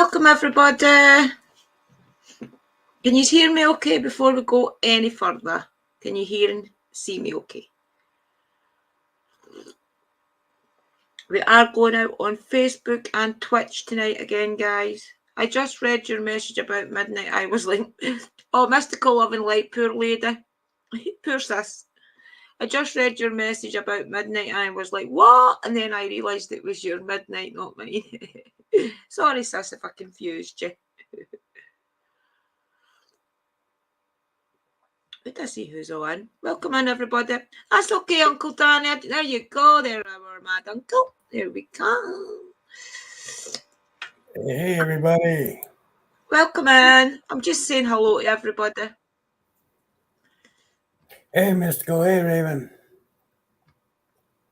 Welcome everybody. Can you hear me okay before we go any further? Can you hear and see me okay? We are going out on Facebook and Twitch tonight again, guys. I just read your message about midnight. I was like, oh, mystical loving light, poor lady. Poor sis. I just read your message about midnight and I was like, what? And then I realised it was your midnight, not mine. Sorry, sis, if I confused you. But I see who's on. Welcome in, everybody. That's okay, Uncle Danny. There you go. There, our mad uncle. There we come. Hey, everybody. Welcome in. I'm just saying hello to everybody. Hey, Mystical. Hey, Raven.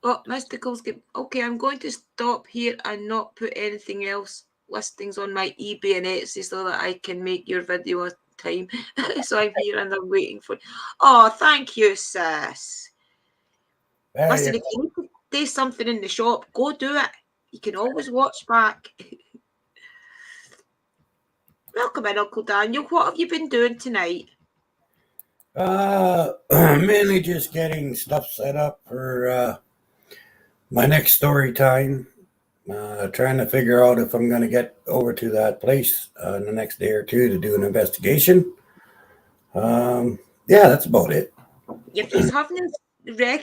Oh, Mystical's good. Okay, I'm going to stop here and not put anything else listings on my eBay and Etsy so that I can make your video on time. So I'm here and I'm waiting for. Oh, thank you, sis. Listen, if you need to do something in the shop, go do it. You can always watch back. Welcome in, Uncle Daniel. What have you been doing tonight? Mainly just getting stuff set up for my next story time. Trying to figure out if I'm going to get over to that place in the next day or two to do an investigation. Yeah, that's about it. If you haven't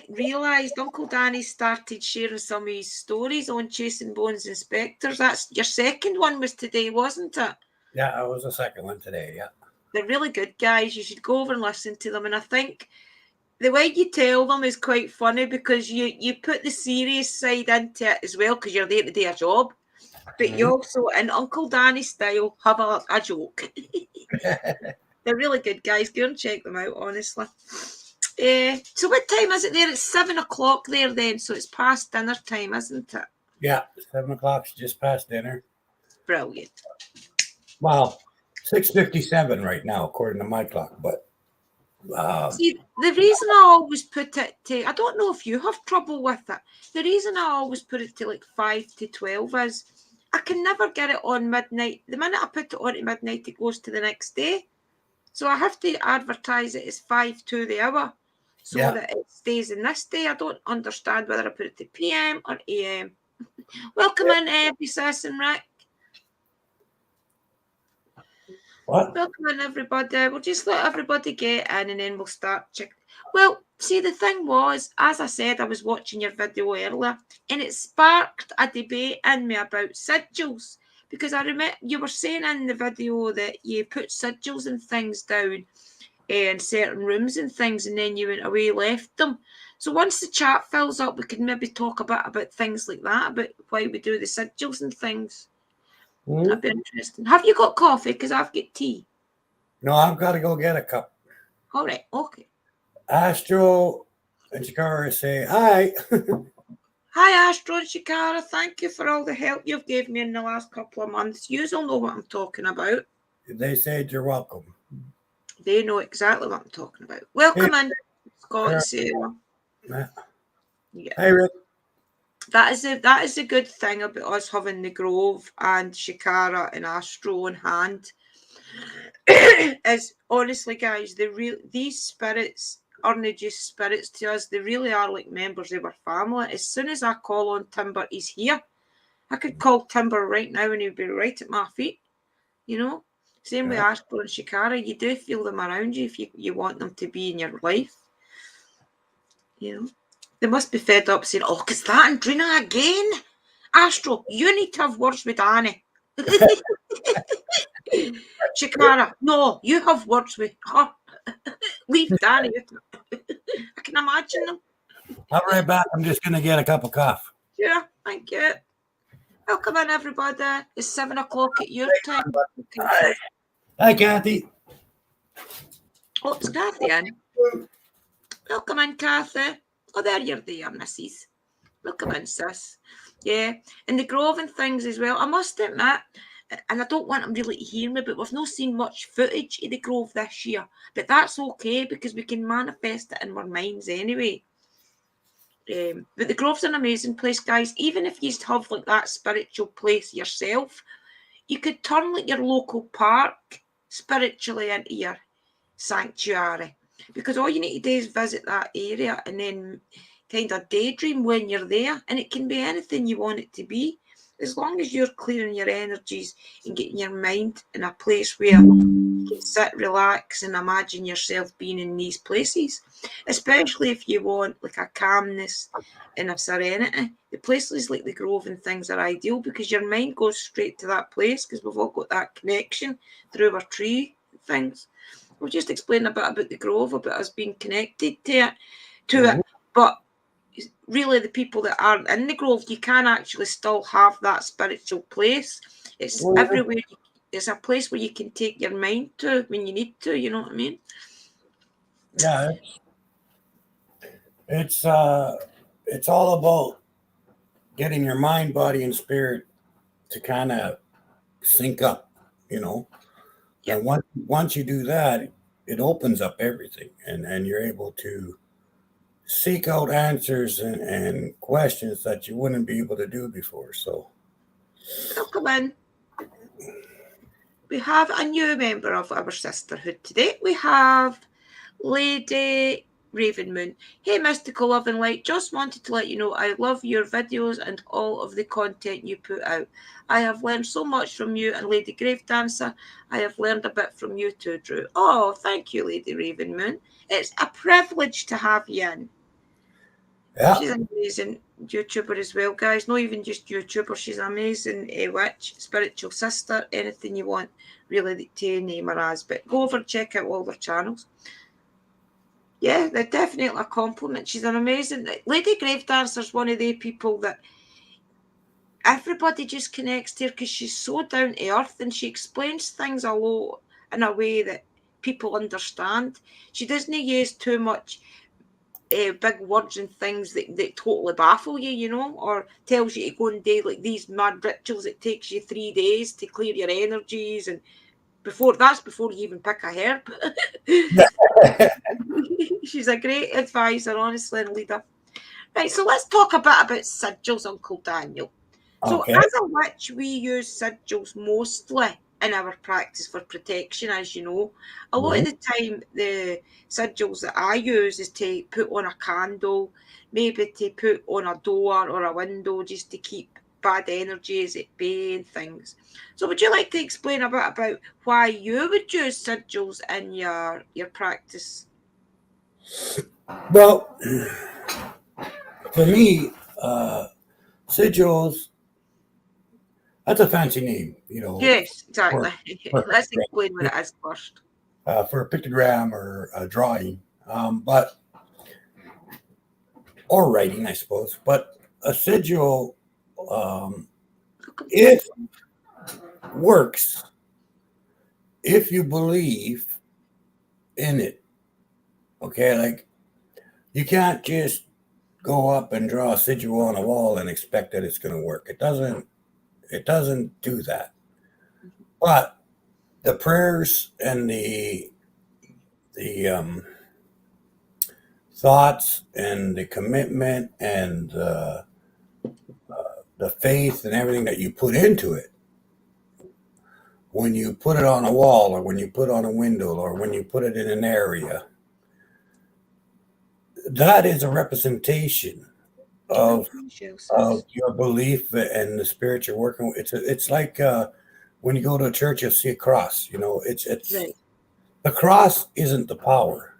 realised, Uncle Danny started sharing some of his stories on Chasing Bones Inspectors. That's your second one was today, wasn't it? Yeah, that was the second one today, yeah. They're really good, guys. You should go over and listen to them. And I think the way you tell them is quite funny because you put the serious side into it as well because you're there to do a job. But you also, in Uncle Danny style, have a joke. They're really good, guys. Go and check them out, honestly. So what time is it there? It's 7 o'clock there then, so it's past dinner time, isn't it? Yeah, 7 o'clock's just past dinner. Brilliant. Wow, 6:57 right now, according to my clock, but see, the reason I always put it to, I don't know if you have trouble with it, the reason I always put it to like 5 to 12 is I can never get it on midnight. The minute I put it on at midnight, it goes to the next day. So I have to advertise it as 5 to the hour so that it stays in this day. I don't understand whether I put it to PM or AM. Welcome in, every sis and Rick. What? Welcome in, everybody. We'll just let everybody get in and then we'll start checking. Well, see, the thing was, as I said, I was watching your video earlier and it sparked a debate in me about sigils because I remember you were saying in the video that you put sigils and things down in certain rooms and things and then you went away, left them. So once the chat fills up, we can maybe talk a bit about things like that, about why we do the sigils and things. That'd be interesting. Have you got coffee? Because I've got tea. No, I've got to go get a cup. All right, okay. Astro and Shikara say hi. Hi, Astro and Shikara. Thank you for all the help you've given me in the last couple of months. You all know what I'm talking about. They said you're welcome. They know exactly what I'm talking about. Welcome in, Scott and Sarah. Yeah. Hey, Rick. That is a good thing about us having the Grove and Shikara and Astro in hand. Is honestly, guys, these spirits aren't just spirits to us. They really are like members of our family. As soon as I call on Timber, he's here. I could call Timber right now and he'd be right at my feet. You know? Same with Astro and Shikara. You do feel them around you if you want them to be in your life. You know? They must be fed up saying, oh, because that Andrina again? Astro, you need to have words with Annie. Shikara, no, you have words with her. Leave Danny. I can imagine them. I'll be right back. I'm just going to get a cup of coffee. Yeah, thank you. Welcome in, everybody. It's 7 o'clock at your time. Hi, Kathy. Oh, it's Kathy in. Welcome in, Kathy. Oh, there you're there, missus. Welcome in, sis. Yeah, and the Grove and things as well. I must admit, and I don't want them really to hear me, but we've not seen much footage of the Grove this year. But that's okay because we can manifest it in our minds anyway. But the Grove's an amazing place, guys. Even if you have like that spiritual place yourself, you could turn like your local park spiritually into your sanctuary, because all you need to do is visit that area and then kind of daydream when you're there, and it can be anything you want it to be, as long as you're clearing your energies and getting your mind in a place where you can sit, relax, and imagine yourself being in these places. Especially if you want like a calmness and a serenity, the places like the Grove and things are ideal, because your mind goes straight to that place, because we've all got that connection through our tree things. We'll just explain a bit about the Grove, about us being connected to it. But really, the people that aren't in the Grove, you can actually still have that spiritual place. It's everywhere. It's a place where you can take your mind to when you need to. You know what I mean? Yeah, it's all about getting your mind, body, and spirit to kind of sync up, you know. Yep. And once you do that, it opens up everything, and you're able to seek out answers and questions that you wouldn't be able to do before. So, Welcome in. We have a new member of our sisterhood today. We have Lady Ravenmoon. Hey, Mystical Love and Light, just wanted to let you know I love your videos and all of the content you put out. I have learned so much from you and Lady Gravedancer. I have learned a bit from you too, Drew. Oh, thank you, Lady Ravenmoon. It's a privilege to have you in. yeah. She's an amazing YouTuber as well, guys. Not even just YouTuber, she's an amazing witch, spiritual sister, anything you want really to name her as. But go over and check out all their channels. Yeah, they're definitely a compliment. She's an amazing Lady Gravedancer's one of the people that everybody just connects to her, because she's so down to earth and she explains things a lot in a way that people understand. She doesn't use too much big words and things that totally baffle you, you know, or tells you to go and do like these mad rituals. It takes you 3 days to clear your energies, and before you even pick a herb. She's a great advisor, honestly, and leader. Right, so let's talk a bit about sigils, Uncle Daniel. So, Okay. as a witch, we use sigils mostly in our practice for protection, as you know. A lot of the time, the sigils that I use is to put on a candle, maybe to put on a door or a window, just to keep bad energies at bay and things. So, would you like to explain a bit about why you would use sigils in your practice? Well, for me, sigils, that's a fancy name, you know, Yes, exactly. for, for, Let's explain what it is first. for a pictogram or a drawing, but or writing, I suppose. But a sigil, it works if you believe in it. Okay, like you can't just go up and draw a sigil on a wall and expect that it's going to work. It doesn't. It doesn't do that. But the prayers and the thoughts and the commitment and the faith and everything that you put into it, when you put it on a wall or when you put it on a window or when you put it in an area, that is a representation of your belief and the spirit you're working with. It's like when you go to a church, you'll see a cross. You know, it's Right. the cross isn't the power;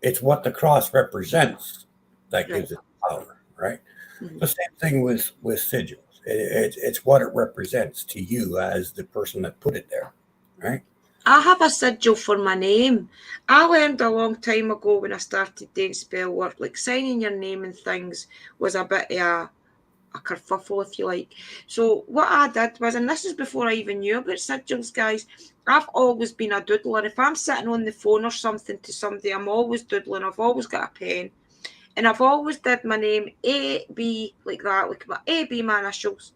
it's what the cross represents that Right. gives it power. Right. Mm-hmm. The same thing with sigils. It's what it represents to you as the person that put it there. Right. I have a sigil for my name. I learned a long time ago when I started doing spell work, like signing your name and things was a bit of a kerfuffle, if you like. So what I did was, and this is before I even knew about sigils, guys, I've always been a doodler. If I'm sitting on the phone or something to somebody, I'm always doodling. I've always got a pen. And I've always did my name A-B, like that, like my A-B, my initials.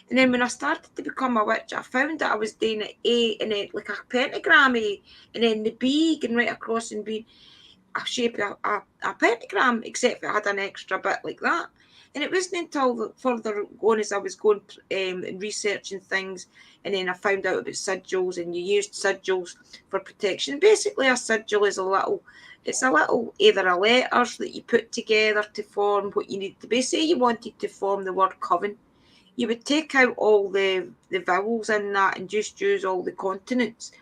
And then when I started to become a witch, I found that I was doing it A and then like a pentagram A, and then the B going right across and B. a shape of a pentagram, except it had an extra bit like that. And it wasn't until further going as I was going and researching things, and then I found out about sigils, and you used sigils for protection. Basically, a sigil is it's a little either a letters that you put together to form what you need to be. Say you wanted to form the word coven, you would take out all the vowels in that and just use all the consonants,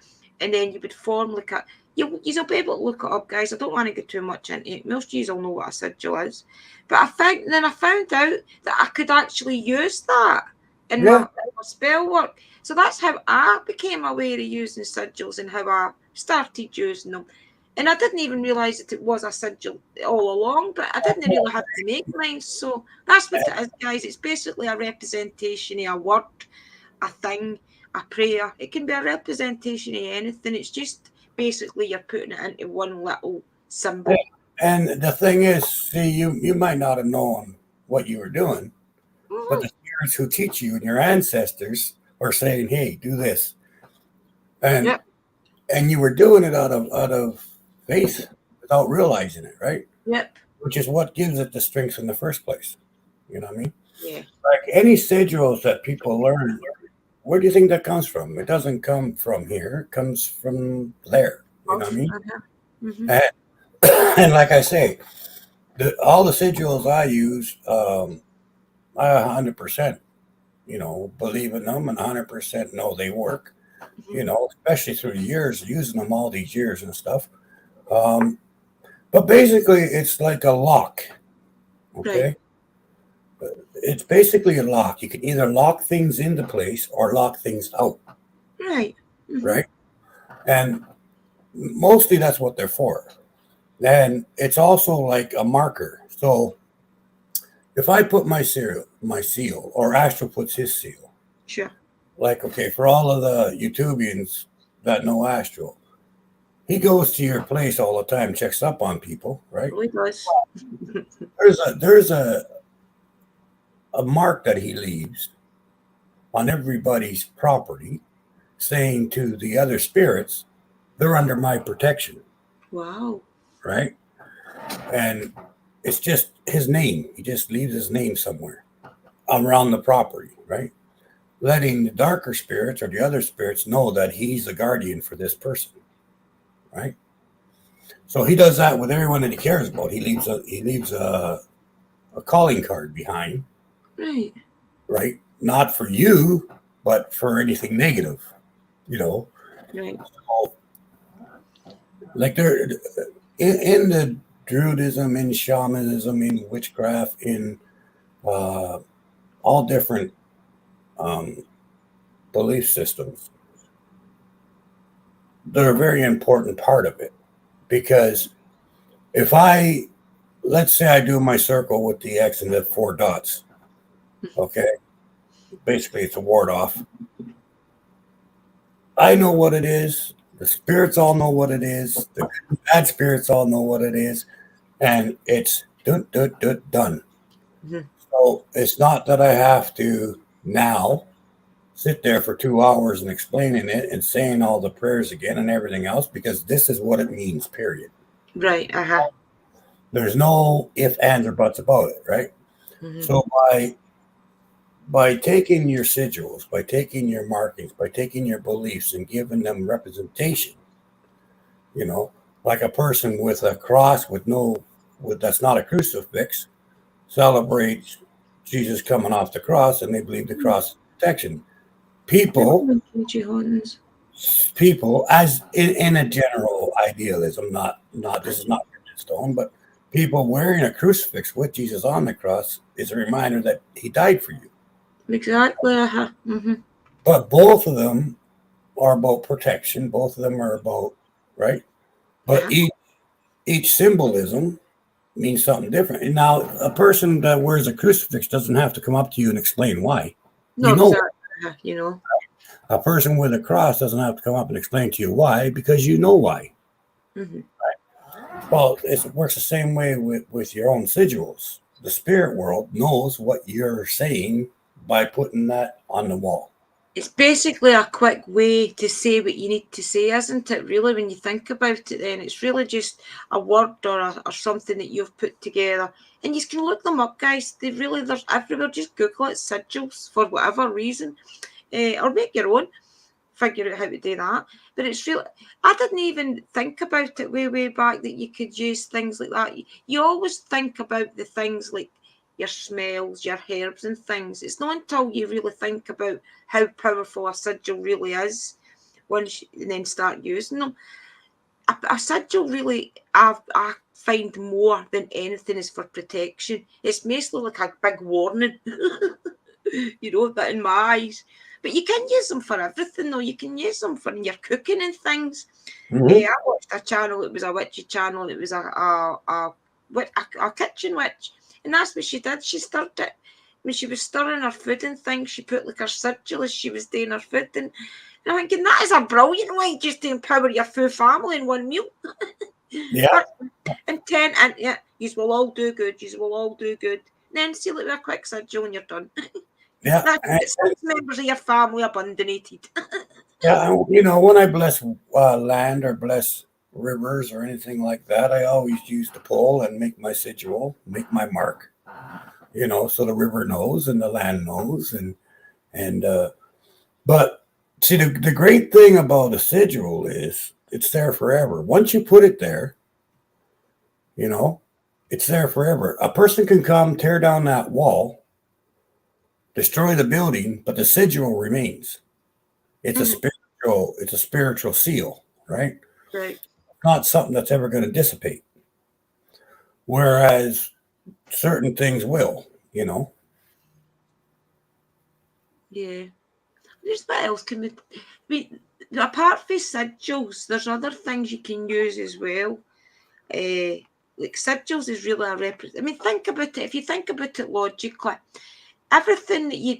and then you would form like a. You'll be able to look it up, guys. I don't want to get too much into it. Most of you will know what a sigil is, but I found out that I could actually use that in Yeah. my spell work. So that's how I became aware of using sigils and how I started using them. And I didn't even realise that it was a sigil all along, but I didn't really have to make mine. So that's what it is, guys. It's basically a representation of a word, a thing, a prayer. It can be a representation of anything. It's just basically you're putting it into one little symbol. And the thing is, see, you might not have known what you were doing, but Mm-hmm. the spirits who teach you and your ancestors are saying, "Hey, do this," and Yep, and you were doing it out of faith without realizing it, right? yep, Which is what gives it the strength in the first place. You know what I mean? yeah. Like any sigils that people learn, where do you think that comes from? It doesn't come from here. It comes from there. You know what I mean? Uh-huh. Mm-hmm. And, and like I say, all the sigils I use, I 100%, believe in them and 100% know they work. Mm-hmm. Especially through the years, using them all these years and stuff. Um, but basically, it's like a lock. Right, Okay, it's basically a lock. You can either lock things into place or lock things out, right. Mm-hmm. right? And mostly that's what they're for. And it's also like a marker. So if I put my seal, or Astro puts his seal, Sure. like okay, for all of the YouTubians that know Astro, he goes to your place all the time, checks up on people, right? Really does. There's a mark that he leaves on everybody's property, saying to the other spirits, they're under my protection, Wow. right? And it's just his name. He just leaves his name somewhere around the property, right? Letting the darker spirits or the other spirits know that he's a guardian for this person, right? So he does that with everyone that he cares about. He leaves a calling card behind, Right. right? Not for you, but for anything negative, you know. Right. So, like there, in the Druidism, in shamanism, in witchcraft, in uh, all different um, belief systems, they're a very important part of it because if let's say I do my circle with the X and the four dots, okay, basically it's a ward off. I know what it is. The spirits all know what it is. The bad spirits all know what it is, and it's done. Mm-hmm. So it's not that I have to now sit there for 2 hours and explaining it and saying all the prayers again and everything else because this is what it means, period. Right. Uh-huh. There's no if, ands, or buts about it, right? Mm-hmm. So by taking your sigils, by taking your markings, by taking your beliefs and giving them representation, like a person with a cross with that's not a crucifix celebrates Jesus coming off the cross and they believe the cross is protection. People people as in a general idealism, not this is not written in stone, but people wearing a crucifix with Jesus on the cross is a reminder that he died for you. Exactly. Uh-huh. Mm-hmm. But both of them are about protection. Both of them are about right. But Uh-huh. each symbolism means something different. And now a person that wears a crucifix doesn't have to come up to you and explain why. No, You know, exactly. Uh-huh. a person with a cross doesn't have to come up and explain to you why because you know why. Mm-hmm. Well, it works the same way with your own sigils. The spirit world knows what you're saying by putting that on the wall. It's basically a quick way to say what you need to say, isn't it? Really, when you think about it, then it's really just a word or something that you've put together, and you can look them up, guys. There's everywhere. Just Google it, sigils for whatever reason, or make your own. Figure out how to do that. But it's really, I didn't even think about it way back that you could use things like that. You always think about the things like your smells, your herbs, and things. It's not until you really think about how powerful a sigil really is and then start using them. A sigil really, I find more than anything is for protection. It's mostly like a big warning, that in my eyes. But you can use them for everything, though. You can use them for your cooking and things. Mm-hmm. I watched a channel. It was a witchy channel. It was a kitchen witch, and that's what she did. She stirred it. When she was stirring her food and things, she put like her sigil as she was doing her food, and I'm thinking that is a brilliant way just to empower your full family in one meal. Yeah, And 10, and yeah, you will all do good. You will all do good. Then seal it with a quick sigil and you're done. yeah, That's it. 6 members of your family abandoned. yeah. When I bless land or bless rivers or anything like that, I always use the pole and make my sigil, make my mark. So the river knows and the land knows, and but see, the great thing about a sigil is it's there forever. Once you put it there, you know, it's there forever. A person can come tear down that wall, destroy the building, but the sigil remains. It's a Mhm. spiritual seal, right? Right. Not something that's ever going to dissipate. Whereas certain things will. Yeah. There's what else can we apart from sigils, there's other things you can use as well. Like sigils is really I mean, think about it. If you think about it logically, everything that you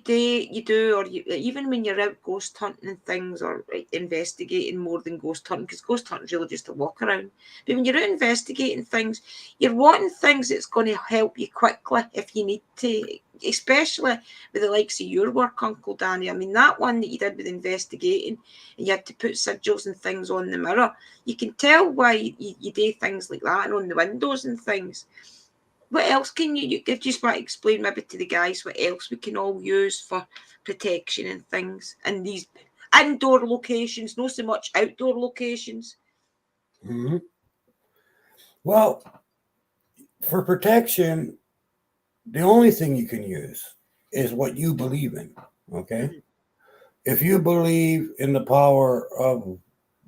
do, or even when you're out ghost hunting and things, or investigating more than ghost hunting, because ghost hunting is really just a walk around. But when you're out investigating things, you're wanting things that's going to help you quickly if you need to, especially with the likes of your work, Uncle Danny. I mean, that one that you did with investigating, and you had to put sigils and things on the mirror. You can tell why you do things like that, and on the windows and things. What else can you just want to explain maybe to the guys what else we can all use for protection and things in these indoor locations, not so much outdoor locations? Hmm. Well, for protection, the only thing you can use is what you believe in. Okay. Mhm. If you believe in the power of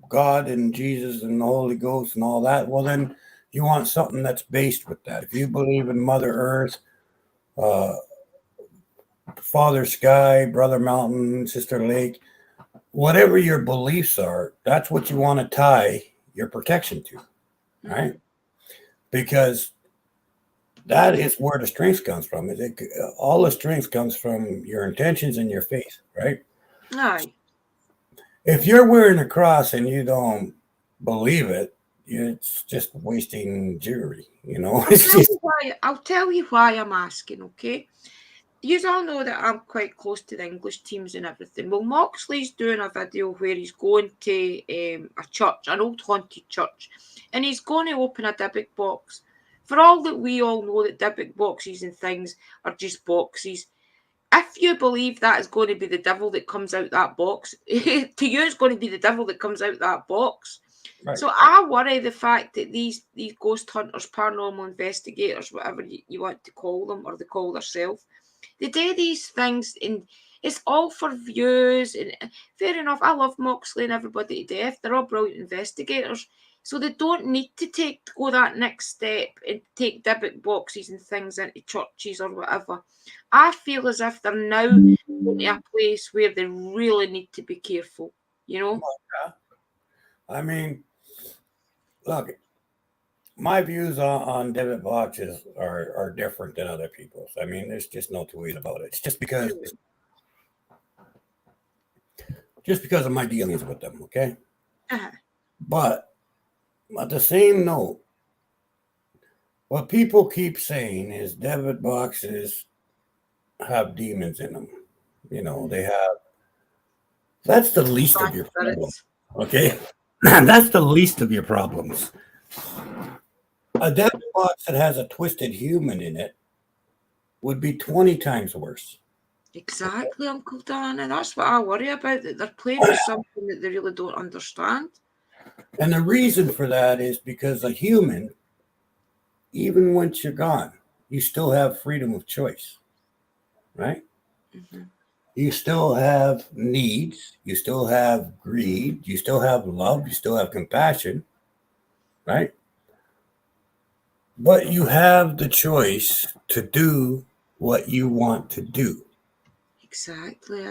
God and Jesus and the Holy Ghost and all that, well, then you want something that's based with that. If you believe in Mother Earth, uh, Father Sky, Brother Mountain, Sister Lake, whatever your beliefs are, that's what you want to tie your protection to, right? Mhm. Because that is where the strength comes from. All the strength comes from your intentions and your faith, right? Aye. If you're wearing a cross and you don't believe it, it's just wasting jewelry. It's just I'll tell you why I'm asking, okay? You all know that I'm quite close to the English teams and everything. Well, Moxley's doing a video where he's going to a church, an old haunted church, and he's going to open a Dybbuk box. For all that we all know that Dybbuk boxes and things are just boxes, if you believe that is going to be the devil that comes out that box, to you it's going to be the devil that comes out that box. right. So I worry the fact that these ghost hunters, paranormal investigators, whatever you want to call them, or they call themselves, they do these things, and it's all for views. And fair enough, I love Moxley and everybody to death. They're all brilliant investigators. So they don't need to go that next step and take Dybbuk boxes and things into churches or whatever. I feel as if they're now going to a place where they really need to be careful, you know? I mean, look, my views on David boxes are different than other people's. I mean, there's just no two ways about it. It's just because of my dealings with them, okay? Uh-huh. But at the same note, what people keep saying is David boxes have demons in them. They have That's the least of Bad your problems. spirits. Okay? That's the least of your problems. A dead box that has a twisted human in it would be 20 times worse. Exactly, Uncle Dan, and that's what I worry about, that they're playing with something that they really don't understand. And the reason for that is because a human, even once you're gone, you still have freedom of choice, right? Mm-hmm. You still have needs, you still have greed, you still have love, you still have compassion, right? But you have the choice to do what you want to do, Exactly,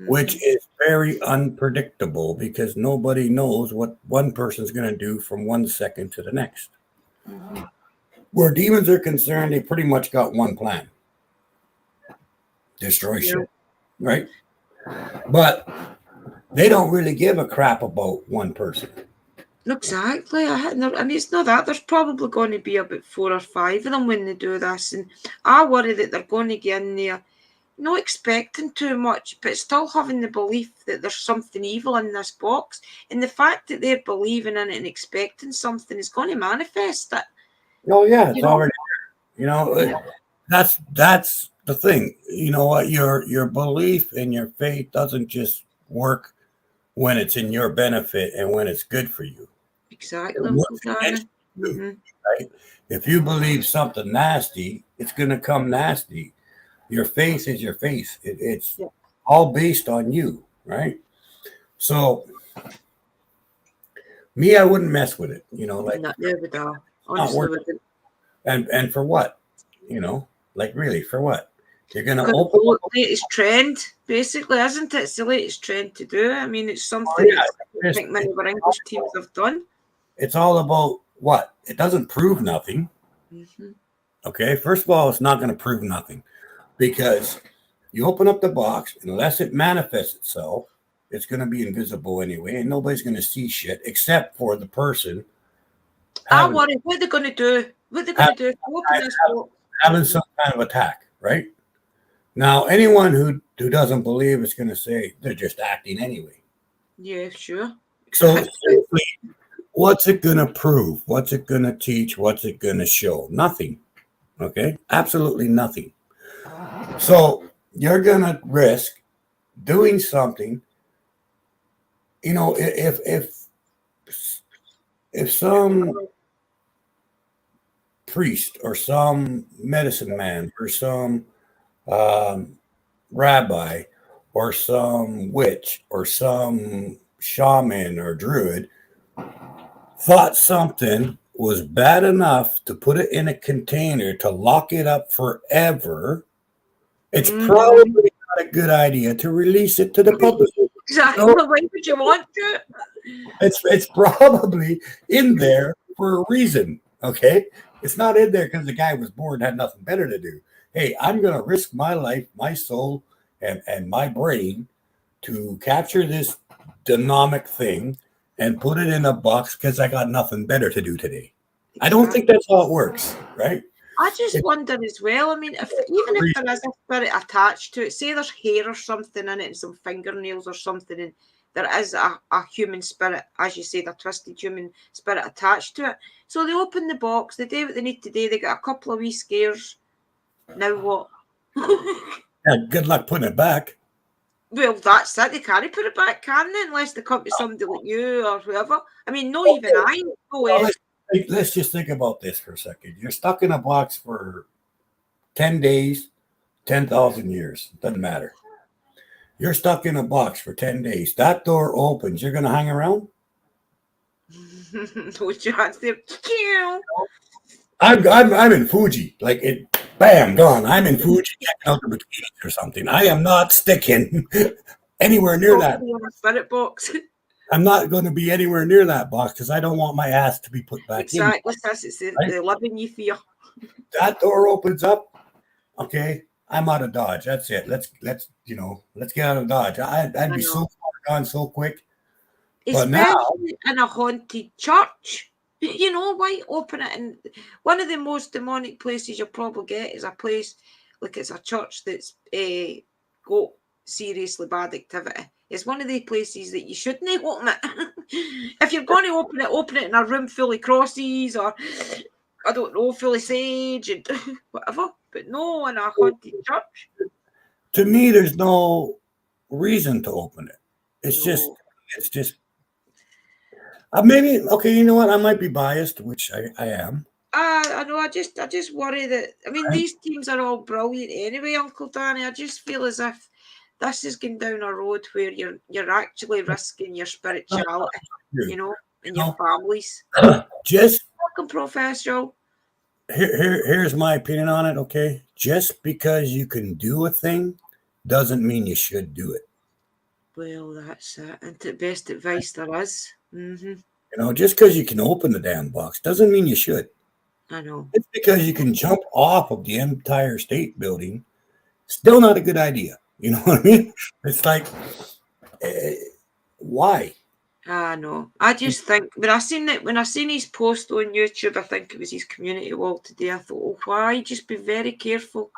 which Mm-hmm. is very unpredictable because nobody knows what one person's going to do from one second to the next. Mm-hmm. Where demons are concerned, they pretty much got one plan: destroy Yeah. shit, right? But they don't really give a crap about one person. Exactly, and it's not that. There's probably going to be about 4 or 5 of them when they do this, and I worry that they're going to get in there not expecting too much, but still having the belief that there's something evil in this box. And the fact that they're believing in it and expecting something is going to manifest it. Oh yeah, it's You know? already there. Yeah. That's the thing. You know what? Your belief and your faith doesn't just work when it's in your benefit and when it's good for you. It Exactly, Uncle works against Dana. you, Mm-hmm. right? If you believe something nasty, it's going to come nasty. Your faith is your faith. It's Yeah. all based on you, right? So me, I wouldn't mess with it. Like Not there we go. not Honestly, worth we it. didn't. And for what? Like really for what? You're gonna Because open the up. latest trend, basically, isn't it? It's the latest trend to do. I mean, it's Oh something yeah, that's I don't it's, think many it's of our all English teams have done. it's all about what? It doesn't prove nothing. Mm-hmm. Okay, first of all, it's not going to prove nothing because you open up the box, unless it manifests itself, it's going to be invisible anyway, and nobody's going to see shit except for the person I having worry what they're going to do. What they're going to having, do if we open this box. having Mm-hmm. some kind of attack, right? Now, anyone who doesn't believe is going to say they're just acting anyway. Yeah, sure. So, Exactly. simply, what's it going to prove? What's it going to teach? What's it going to show? Nothing. Okay, absolutely nothing. So you're going to risk doing something. If some priest or some medicine man or some um, rabbi or some witch or some shaman or druid thought something was bad enough to put it in a container to lock it up forever, it's Mm-hmm. probably not a good idea to release it to the public. Exactly. No, Why would you want to? it's probably in there for a reason. Okay, it's not in there because the guy was bored and had nothing better to do. Hey, I'm going to risk my life, my soul, and my brain to capture this dynamic thing and put it in a box because I got nothing better to do today. I don't think Exactly. that's how it works, right? I just It's wonder as well. I mean, if even a if reason. there is a spirit attached to it, say there's hair or something in it, and some fingernails or something, and there is a human spirit, as you said, a twisted human spirit attached to it. So they open the box, they do what they need to do, they get a couple of wee scares. Now what? Yeah, good luck putting it back. Well, that's it. They can't put it back, can they? Unless they come to somebody like you or whoever. I mean, not even Okay, I know well, it. let's just think about this for a second. You're stuck in a box for 10 days, 10,000 years. Doesn't matter. You're stuck in a box for 10 days. That door opens. You're going to hang around? No chance. They're I'm in Fuji. Like it, bam, gone. I'm in Fuji checking out the bikinis or something. I am not sticking anywhere near probably that. in a spirit box. I'm not going to be anywhere near that box because I don't want my ass to be put back in. Exactly, sis. It's Right? the living you fear. That door opens up. Okay, I'm out of Dodge. That's it. Let's get out of Dodge. I'd I be so know. far gone so quick. But now, Especially in a haunted church. You know, why open it? And one of the most demonic places you'll probably get is a place like it's a church that's got seriously bad activity. It's one of the places that you shouldn't open it. If you're going to open it in a room full of crosses or, I don't know, full of sage and whatever. But no, in a haunted church. To me, there's no reason to open it. It's No. just maybe okay. You know what? I might be biased, which I am. I know. I just worry that. I mean, Right? these teams are all brilliant anyway, Uncle Danny. I just feel as if this is going down a road where you're actually risking your spirituality, You and your know, families. just Welcome, Professor. here's my opinion on it. Okay, just because you can do a thing doesn't mean you should do it. Well, that's it. And the best advice there is. Just because you can open the damn box doesn't mean you should. I know. It's because you can jump off of the Empire State Building. Still not a good idea. You know what I mean? It's like, eh, why? I know. I just think when I seen his post on YouTube, I think it was his community wall today. I thought, oh, why? Just be very careful,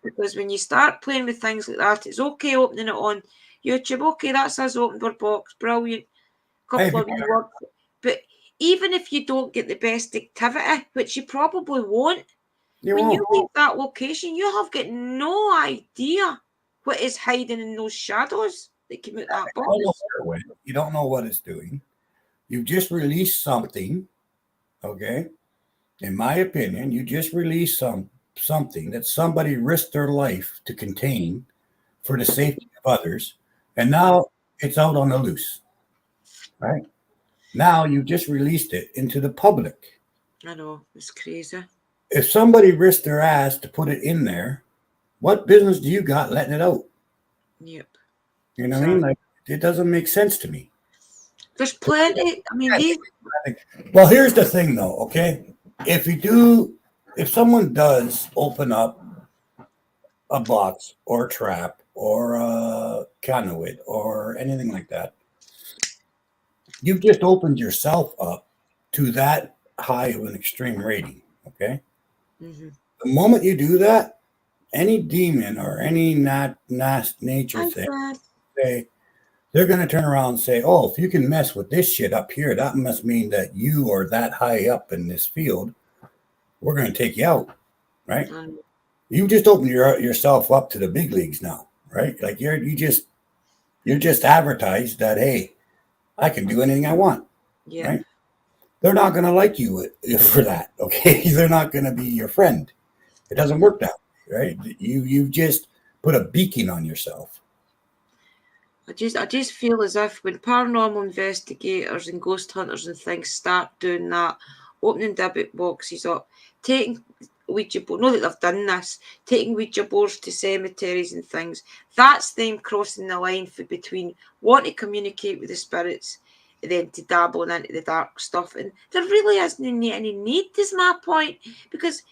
because when you start playing with things like that, it's okay opening it on YouTube. Okay, that's us opened our box, brilliant. Hey, Couple of wee words, but even if you don't get the best activity, which you probably won't, you when you won't. leave that location, you have got no idea what is hiding in those shadows that came out that You don't know box. where it went. You don't know what it's doing. You just released something. Okay, in my opinion, you just released something that somebody risked their life to contain for the safety of others, and now it's out on the loose. Right now, you just released it into the public. I know, it's crazy. If somebody risked their ass to put it in there, what business do you got letting it out? Yep. You know what I mean? Exactly. Like it doesn't make sense to me. There's plenty. I mean, these. Well, here's the thing, though. Okay, if someone does open up a box or a trap or a conduit or anything like that, you've just opened yourself up to that high of an extreme rating. Okay, Mhm. the moment you do that, any demon or any not nature I thing, said, say they're going to turn around and say, "Oh, if you can mess with this shit up here, that must mean that you are that high up in this field. We're going to take you out, right? um, You just opened yourself up to the big leagues now, right? Like you're just advertised that hey, I can do anything I want, yeah, right? They're not going to like you for that, okay? They're not going to be your friend. It doesn't work that way, right? You just put a beacon on yourself. I just feel as if when paranormal investigators and ghost hunters and things start doing that, opening debit boxes up, taking Ouija board, not that they've done this, taking Ouija boards to cemeteries and things, that's them crossing the line for between wanting to communicate with the spirits and then to dabbling into the dark stuff. And there really isn't any need, is my point, because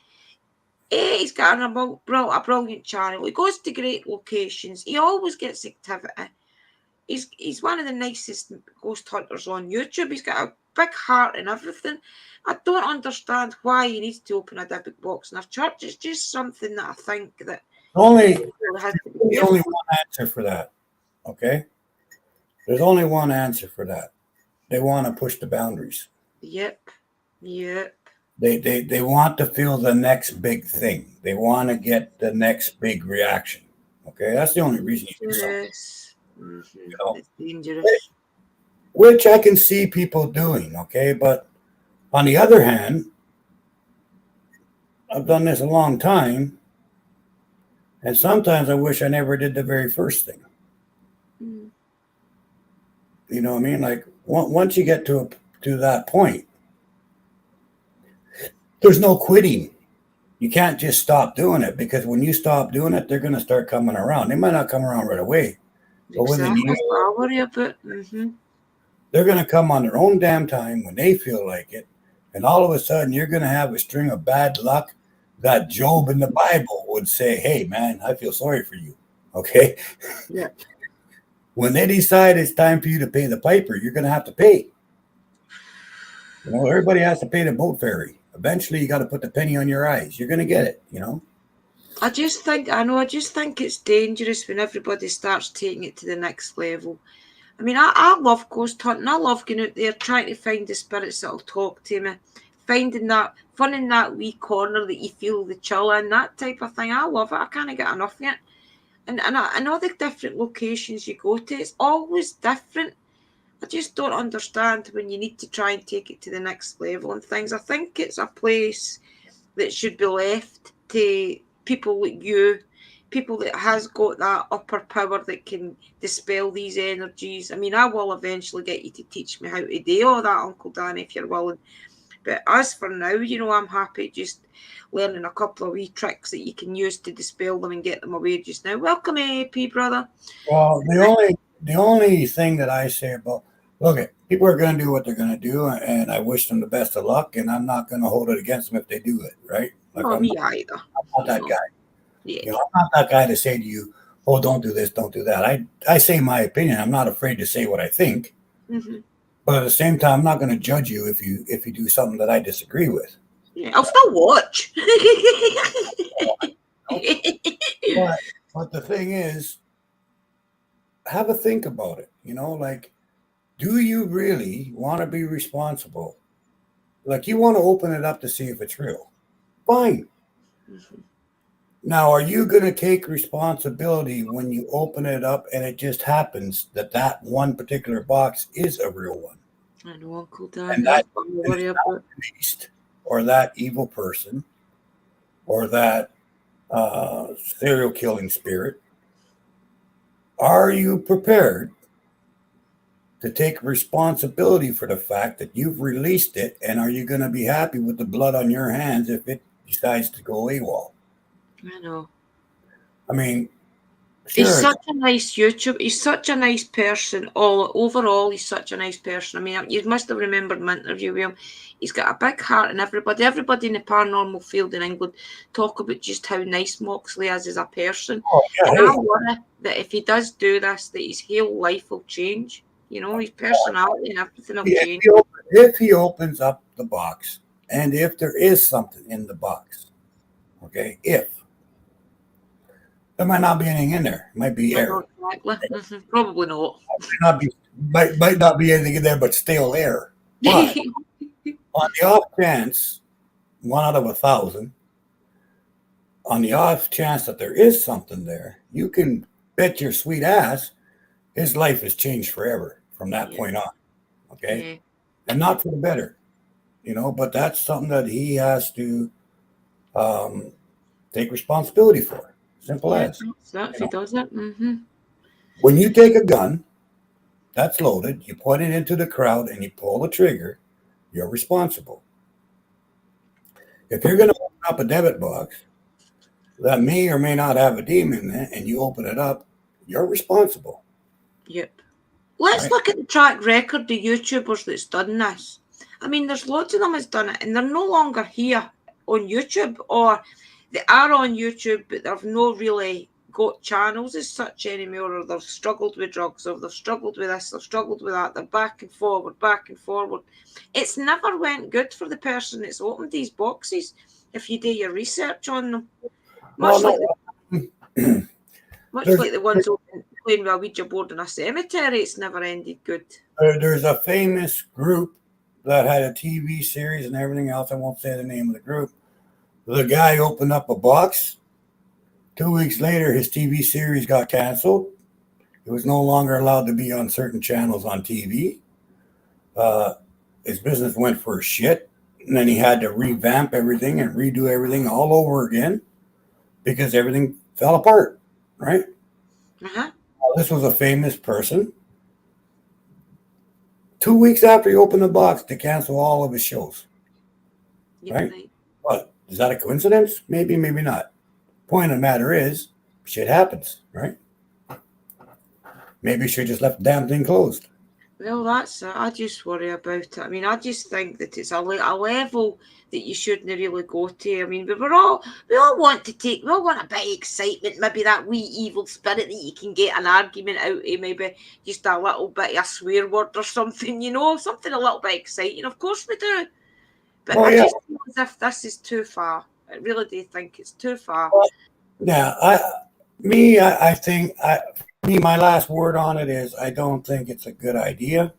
he's got a brilliant channel. He goes to great locations. He always gets activity. He's one of the nicest ghost hunters on YouTube. He's got a big heart and everything. I don't understand why he needs to open a debit box in a church. It's just something that I think that Only really has to be There's only careful. one answer for that. Okay, there's only one answer for that. They want to push the boundaries. Yep, yep. They want to feel the next big thing. They want to get the next big reaction. Okay, that's the only reason you do something. Dangerous. You know, It's dangerous. which I can see people doing. Okay, but on the other hand, I've done this a long time, and sometimes I wish I never did the very first thing. Mm. You know what I mean? Like once you get to that point, there's no quitting. You can't just stop doing it because when you stop doing it, they're going to start coming around. They might not come around right away, but within Exactly. years, That's what I worry about. they're going to come on their own damn time when they feel like it. And all of a sudden, you're going to have a string of bad luck that Job in the Bible would say, hey, man, I feel sorry for you. Okay. Yeah. When they decide it's time for you to pay the piper, you're going to have to pay. Everybody has to pay the boat ferry. Eventually, you got to put the penny on your eyes. You're going to get it. I just think it's dangerous when everybody starts taking it to the next level. I mean, I love ghost hunting. I love going out there trying to find the spirits that'll talk to me, finding that, finding that wee corner that you feel the chill in, that type of thing. I love it. I can't get enough of it. And all the different locations you go to, it's always different. I just don't understand when you need to try and take it to the next level and things. I think it's a place that should be left to people like you, people that has got that upper power that can dispel these energies. I mean, I will eventually get you to teach me how to do all that, Uncle Dan, if you're willing. But as for now, I'm happy just learning a couple of wee tricks that you can use to dispel them and get them away just now. Welcome, AP brother. Well, the only thing that I say about look at people are going to do what they're going to do, and I wish them the best of luck, and I'm not going to hold it against them if they do it, right? Like Not me either. I'm not that guy. Yeah. I'm not that guy to say to you, "Oh, don't do this, don't do that." I say my opinion. I'm not afraid to say what I think, Mm-hmm. but at the same time, I'm not going to judge you if you do something that I disagree with. Yeah, I'll still watch. But but the thing is, have a think about it. Like, do you really want to be responsible? Like, you want to open it up to see if it's real. Fine. Mhm. Now, are you going to take responsibility when you open it up and it just happens that that one particular box is a real one? I know, Uncle Dan. And That's that what I and worry it's not about. the beast or that evil person or that serial killing spirit. Are you prepared to take responsibility for the fact that you've released it? And are you going to be happy with the blood on your hands if it decides to go AWOL? I know. I mean, He's sure, such a nice YouTube. He's such a nice person. All overall, he's such a nice person. I mean, you must have remembered my interview with him. He's got a big heart, and everybody in the paranormal field in England talk about just how nice Moxley is as a person. oh, yeah, And I hey, worry that if he does do this, that his whole life will change. His personality and everything will if change. he opens up the box and if there is something in the box, okay, if there might not be anything in there, it might be I know air. exactly. Probably not. Might not be anything in there but stale air. But on the off chance, 1 out of 1,000, on the off chance that there is something there, you can bet your sweet ass his life has changed forever from that Yeah, point on. Okay. yeah. And not for the better, but that's something that he has to um, take responsibility for. Simple Yeah, as. that's if You he know, does it. when you take a gun that's loaded, you point it into the crowd and you pull the trigger, you're responsible. If you're going to open up a debit box that may or may not have a demon in it and you open it up, you're responsible. Yep. Let's Right? look at the track record of YouTubers that's done this. I mean, there's loads of them that's done it, and they're no longer here on YouTube, or they are on YouTube, but they've not really got channels as such anymore, or they've struggled with drugs, or they've struggled with this, they've struggled with that. They're back and forward, back and forward. It's never went good for the person that's opened these boxes. If you do your research on them, Well, much like the no, much there's like the ones playing with a Ouija board in a cemetery, it's never ended good. there's a famous group that had a TV series and everything else. I won't say the name of the group. The guy opened up a box. 2 weeks later, his TV series got canceled. It was no longer allowed to be on certain channels on TV. Uh, his business went for shit. And then he had to revamp everything and redo everything all over again because everything fell apart, right? Uh-huh. This was a famous person. 2 weeks after he opened the box, to cancel all of his shows, Yep, right? right. But is that a coincidence? Maybe, maybe not. Point of the matter is, shit happens, right? Maybe he should just left the damn thing closed. Well, that's it. I just worry about it. I mean, I just think that it's a level that you shouldn't really go to. I mean, we all want to we all want a bit of excitement. Maybe that wee evil spirit that you can get an argument out of. Maybe just a little bit of a swear word or something. Something a little bit exciting. Of course we do. But Well, I yeah, just feel as if this is too far. I really do think it's too far. yeah. I think, for my last word on it is I don't think it's a good idea.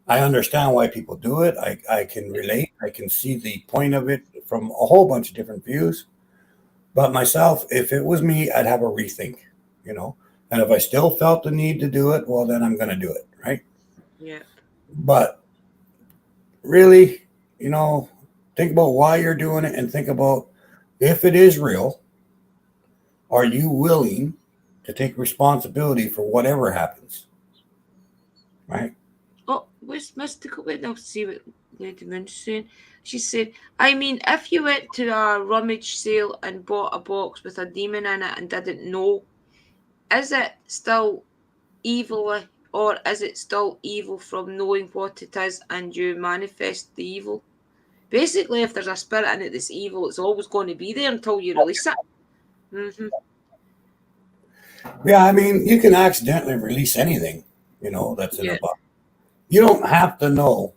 I understand why people do it. I can relate. I can see the point of it from a whole bunch of different views. But myself, if it was me, I'd have a rethink, you know. And if I still felt the need to do it, well, then I'm going to do it, right? Yeah. But really, you know, think about why you're doing it and think about if it is real, are you willing to take responsibility for whatever happens, right? Oh, what's mystical? Wait, I'll see what Lady Moon's saying. She said, I mean, if you went to a rummage sale and bought a box with a demon in it and didn't know, is it still evil, or is it still evil from knowing what it is and you manifest the evil? Basically, if there's a spirit in it that's evil, it's always going to be there until you release it. Mm-hmm. Yeah, I mean, you can accidentally release anything, you know, that's in Yeah. a box. You don't have to know.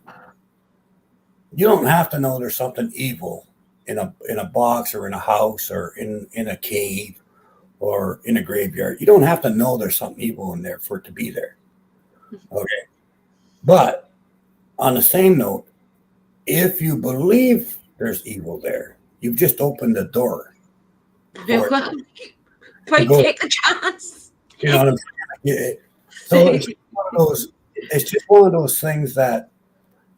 You don't have to know there's something evil in a box or in a house or in a cave or in a graveyard. You don't have to know there's something evil in there for it to be there. Okay. But on the same note, if you believe there's evil there, you've just opened the door for it Well, to why go. take a chance? You know what I'm saying? So it's one of those. It's just one of those things that,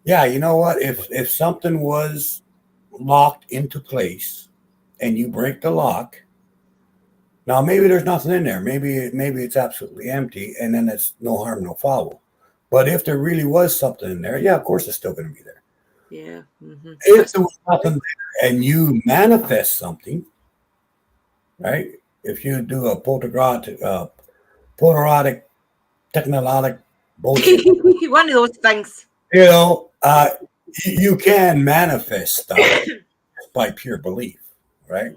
yeah, you know what? If something was locked into place and you break the lock, now maybe there's nothing in there. Maybe it's absolutely empty, and then it's no harm, no foul. But if there really was something in there, yeah, of course it's still going to be there. Yeah. Mm-hmm. If there was nothing there and you manifest something, right? If you do a poltergeistic, technologic bullshit, One of those things. you know, you can manifest stuff by pure belief, right?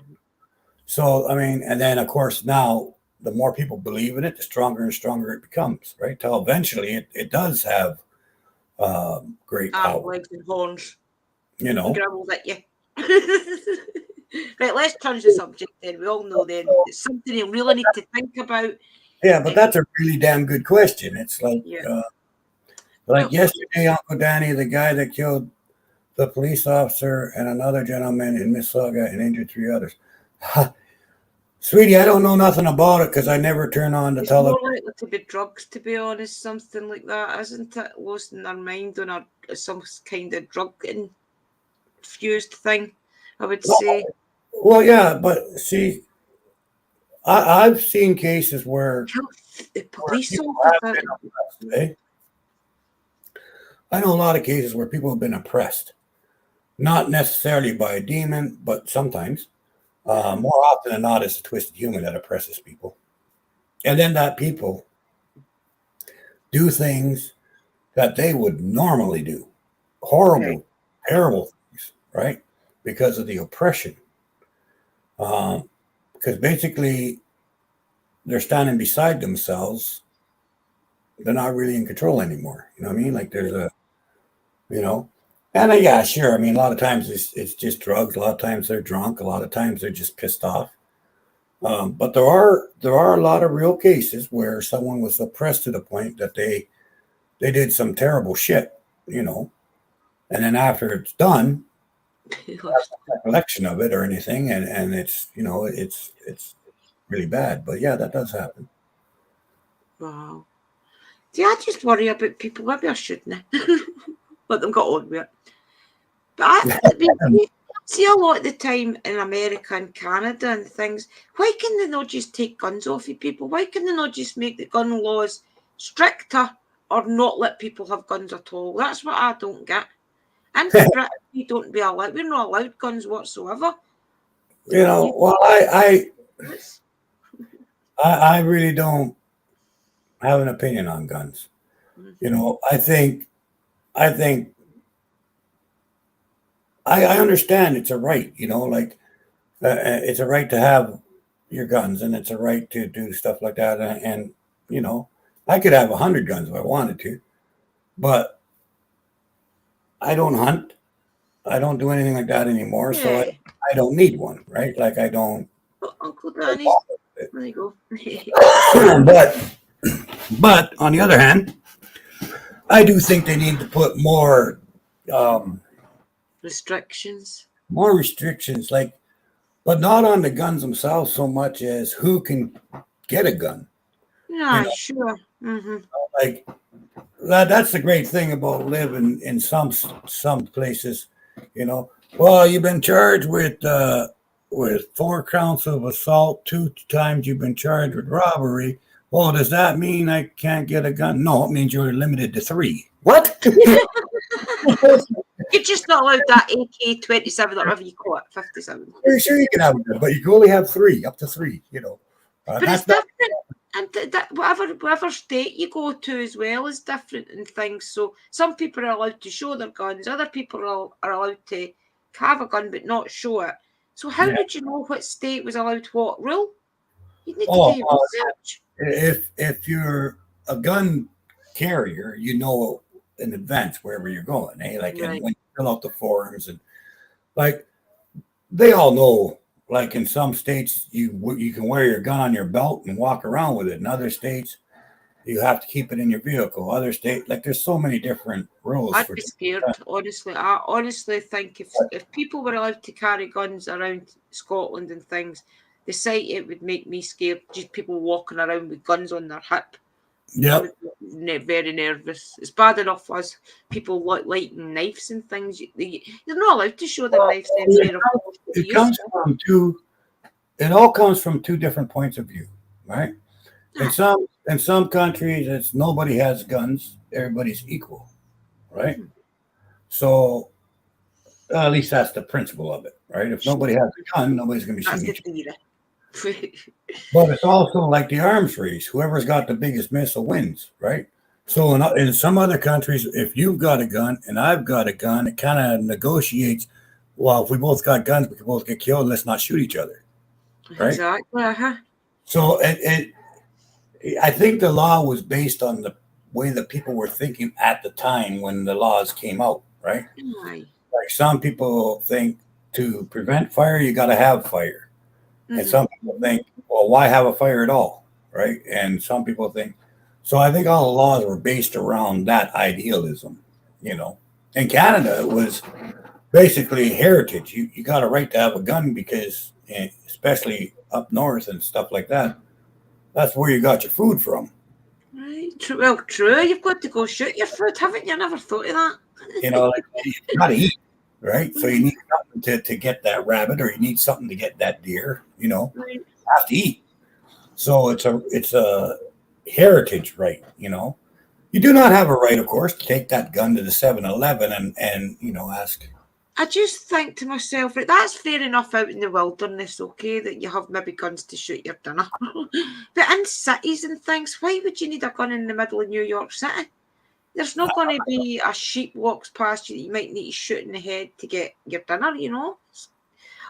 So, I mean, and then of course now the more people believe in it, the stronger and stronger it becomes, right? Till eventually it does have great Arm, power, legs, and horns. you And know. grumbles at you. Right, let's change the subject then. We all know then it's something you really need to think about. Yeah, but that's a really damn good question. It's Yeah. like Well, yesterday, Uncle Danny, the guy that killed the police officer and another gentleman in Mississauga and injured three others. Sweetie, I don't know nothing about it because I never turn on the it's more television. likely to be drugs, to be honest, something like that, isn't it? Losing their mind on some kind of drug infused thing, I would say. Well, yeah, but see, I've seen cases The where police people have officer. been oppressed. Eh? I know a lot of cases where people have been oppressed, not necessarily by a demon, but sometimes. Mhm. More often than not, it's a twisted human that oppresses people, and then that people do things that they would normally do, Right. horrible, terrible things, right? Because of the oppression. Because basically, they're standing beside themselves. They're not really in control anymore. You know what I mean? Like there's a, you know, and yeah, sure. I mean, a lot of times it's just drugs. A lot of times they're drunk. A lot of times they're just pissed off. But there are a lot of real cases where someone was oppressed to the point that they did some terrible shit, you know, and then after it's done, recollection of it or anything, and it's you know it's really bad. But yeah, that does happen. Wow. See, I just worry about people. Maybe I shouldn't let them get on with it. But I mean, see a lot of the time in America and Canada and things, why can they not just take guns off of people? Why can they not just make the gun laws stricter or not let people have guns at all? That's what I don't get. In Britain, we don't be allowed. We're not allowed guns whatsoever. You know, You, well, it's, I really don't have an opinion on guns. You mm-hmm. know, I think I understand it's a right. You know, like it's a right to have your guns, and it's a right to do stuff like that. And you know, I could have 100 guns if I wanted to, but I don't hunt. I don't do anything like that anymore, so Yeah. I don't need one, right? Like I don't. Oh, Uncle Danny's. There you go. But But on the other hand, I do think they need to put um, Restrictions. more restrictions, like, but not on the guns themselves so much as who can get a gun. You Yeah, know, sure. Mm-hmm. like that's the great thing about living in some places. You know, well, you've been charged with 4 counts of assault. 2 times you've been charged with robbery. Well, does that mean I can't get a gun? No, it means you're limited to 3. What? You're just not allowed that AK-27 or whatever you call it, 57. Pretty sure you can have a gun, but you can only have 3, up to 3. You know, But it's that's not. different, and whatever state you go to as well is different and things. So some people are allowed to show their guns, other people are allowed to have a gun but not show it. So how Yeah. would you know what state was allowed what rule? You need to Oh, do research. if you're a gun carrier, you know in advance wherever you're going. Eh? Like, and Right. when you fill out the forms, and like they all know. Like in some states, you can wear your gun on your belt and walk around with it. In other states, you have to keep it in your vehicle. Other states, like there's so many different rules I'd for. be scared, honestly. I honestly think if people were allowed to carry guns around Scotland and things, the sight it would make me scared. Just people walking around with guns on their hip. I Yep. would be very nervous. It's bad enough as people lighting knives and things. They're not allowed to show their Well, knives anywhere. Of course, they it used comes to. from two. It all comes from 2 different points of view, right? In Aye. some countries, it's nobody has guns, everybody's equal, right? Mhm. So at least that's the principle of it, right? If nobody has a gun, nobody's going to be That's shooting the each other. theory. But it's also like the arms race: whoever's got the biggest missile wins, right? So in some other countries, if you've got a gun and I've got a gun, it kind of negotiates. Well, if we both got guns, we can both get killed. Let's not shoot each other, right? Exactly. Uh-huh. So I think the law was based on the way that people were thinking at the time when the laws came out, right? Aye. Like some people think to prevent fire, you got to have fire. And Mm-hmm. some people think, well, why have a fire at all? Right. And some people think, so I think all the laws were based around that idealism, you know. In Canada, it was basically heritage. You got a right to have a gun because, especially up north and stuff like that, that's where you got your food from. Right. True. Well, true. You've got to go shoot your food, haven't you? I never thought of that. You know, like you got to eat, right? So you need something to get that rabbit, or you need something to get that deer. You know, Right. you have to eat. So it's a heritage right. You know, you do not have a right, of course, to take that gun to the 7-Eleven and ask. I just think to myself, right, that's fair enough out in the wilderness, okay, that you have maybe guns to shoot your dinner. But in cities and things, why would you need a gun in the middle of New York City? There's not going to be a sheep walks past you that you might need to shoot in the head to get your dinner, you know?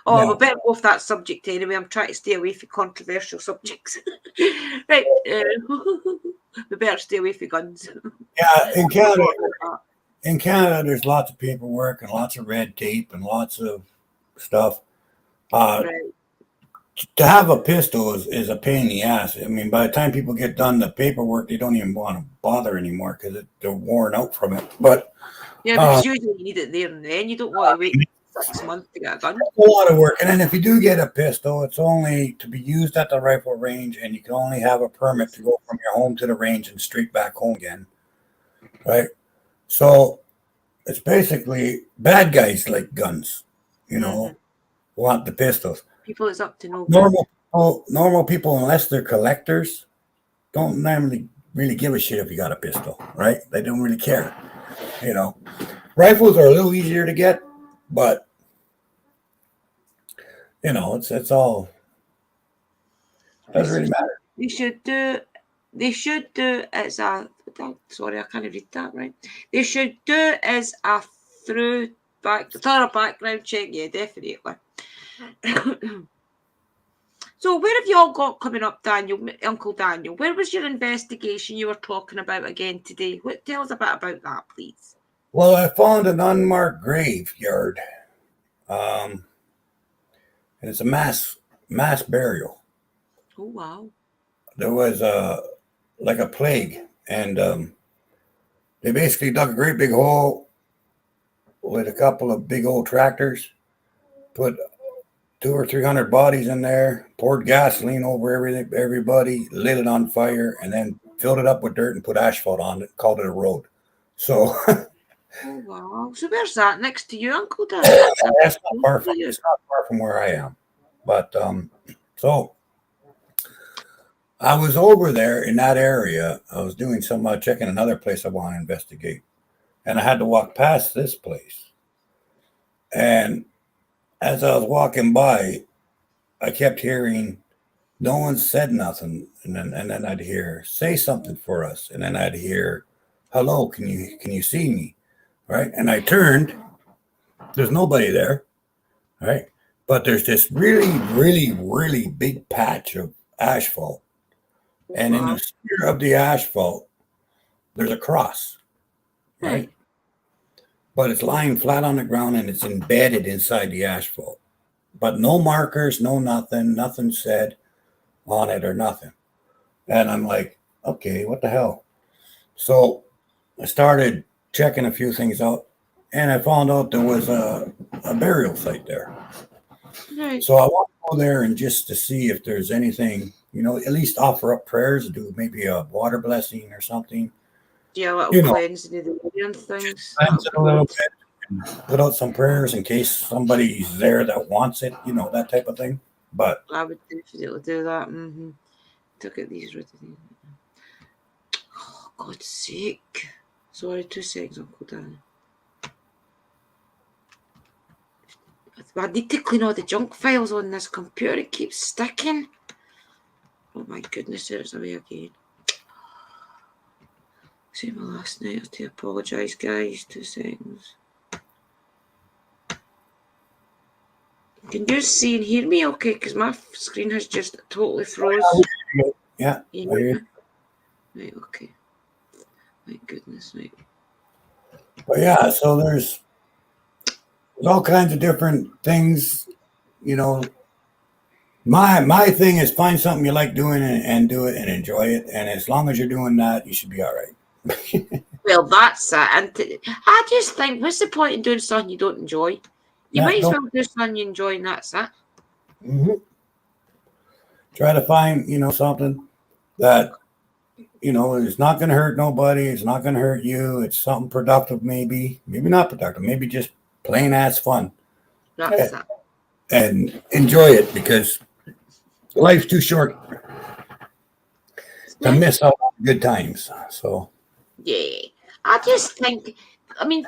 Oh, we No, better go off that subject anyway. I'm trying to stay away from controversial subjects. Right. We better stay away from guns. yeah, Forgot about in Canada, there's lots of paperwork and lots of red tape and lots of stuff. that. Uh, Right. to have a pistol is a pain in the ass. I mean, by the time people get done the paperwork, they don't even want to bother anymore because they're worn out from it. But Yeah, uh, because usually you need it there and then. You don't want to wait 6 months to get a gun. a lot of work. And then if you do get a pistol, it's only to be used at the rifle range, and you can only have a permit to go from your home to the range and straight back home again, right? So it's basically bad guys like guns, you Mm-hmm. know, want the pistols. People it's up to no good. Normal people, unless they're collectors, don't normally really give a shit if you got a pistol, right? They don't really care, you know. Rifles are a little easier to get, but it's all doesn't really matter. They should do. They should do as a. Sorry, I can't read that right. They should do as a thorough background check. Yeah, definitely. So, where have you all got coming up, Daniel, Uncle Daniel? Where was your investigation you were talking about again today? Tell us a bit about that, please. Well, I found an unmarked graveyard, um, and it's a mass burial. Oh wow! There was like a plague, and they basically dug a great big hole with a couple of big old tractors, put 200 or 300 bodies in there, poured gasoline over everybody, lit it on fire, and then filled it up with dirt and put asphalt on it, called it a road. So Oh wow. So where's that? Next to you, Uncle Dan? that's not Close far to from you. it's not far from where I am. But so I was over there in that area. I was doing some checking another place I want to investigate, and I had to walk past this place. And as I was walking by, I kept hearing no one said nothing, and then I'd hear say something for us, and then I'd hear hello, can you see me, right? And I turned, there's nobody there, right? But there's this really big patch of asphalt, Oh and in wow. the center of the asphalt there's a cross, right? Right. But it's lying flat on the ground and it's embedded inside the asphalt, but no markers, no nothing, nothing said on it or nothing. And I'm like, okay, what the hell? So I started checking a few things out, and I found out there was a burial site there. Right. So I want to go there and just to see if there's anything, at least offer up prayers, do maybe a water blessing or something, Yeah, a little you know, cleansing of the area and things. cleanse That'll it be a little good. bit, and put out some prayers in case somebody's there that wants it, that type of thing. But I would definitely do that. To get these rid of these. Oh, God's sake. Sorry, 2 seconds, Uncle Dan. I need to clean all the junk files on this computer. It keeps sticking. Oh my goodness, there's away again. Same as last night. I have to apologise, guys. 2 seconds. Can you see and hear me okay? Because my screen has just totally froze. yeah, Yeah. Right, okay. My goodness, right. but yeah, so there's all kinds of different things, you know. My thing is find something you like doing and do it and enjoy it, and as long as you're doing that, you should be all right. Well, that's it. And I just think, what's the point in doing something you don't enjoy? You Yeah, might as don't. well do something you enjoy, and that's it. Mhm. Try to find something that is not going to hurt nobody. It's not going to hurt you. It's something productive, maybe not productive, maybe just plain ass fun, That's it. and enjoy it because life's too short to Right? miss out on good times. So Yeah. I just think,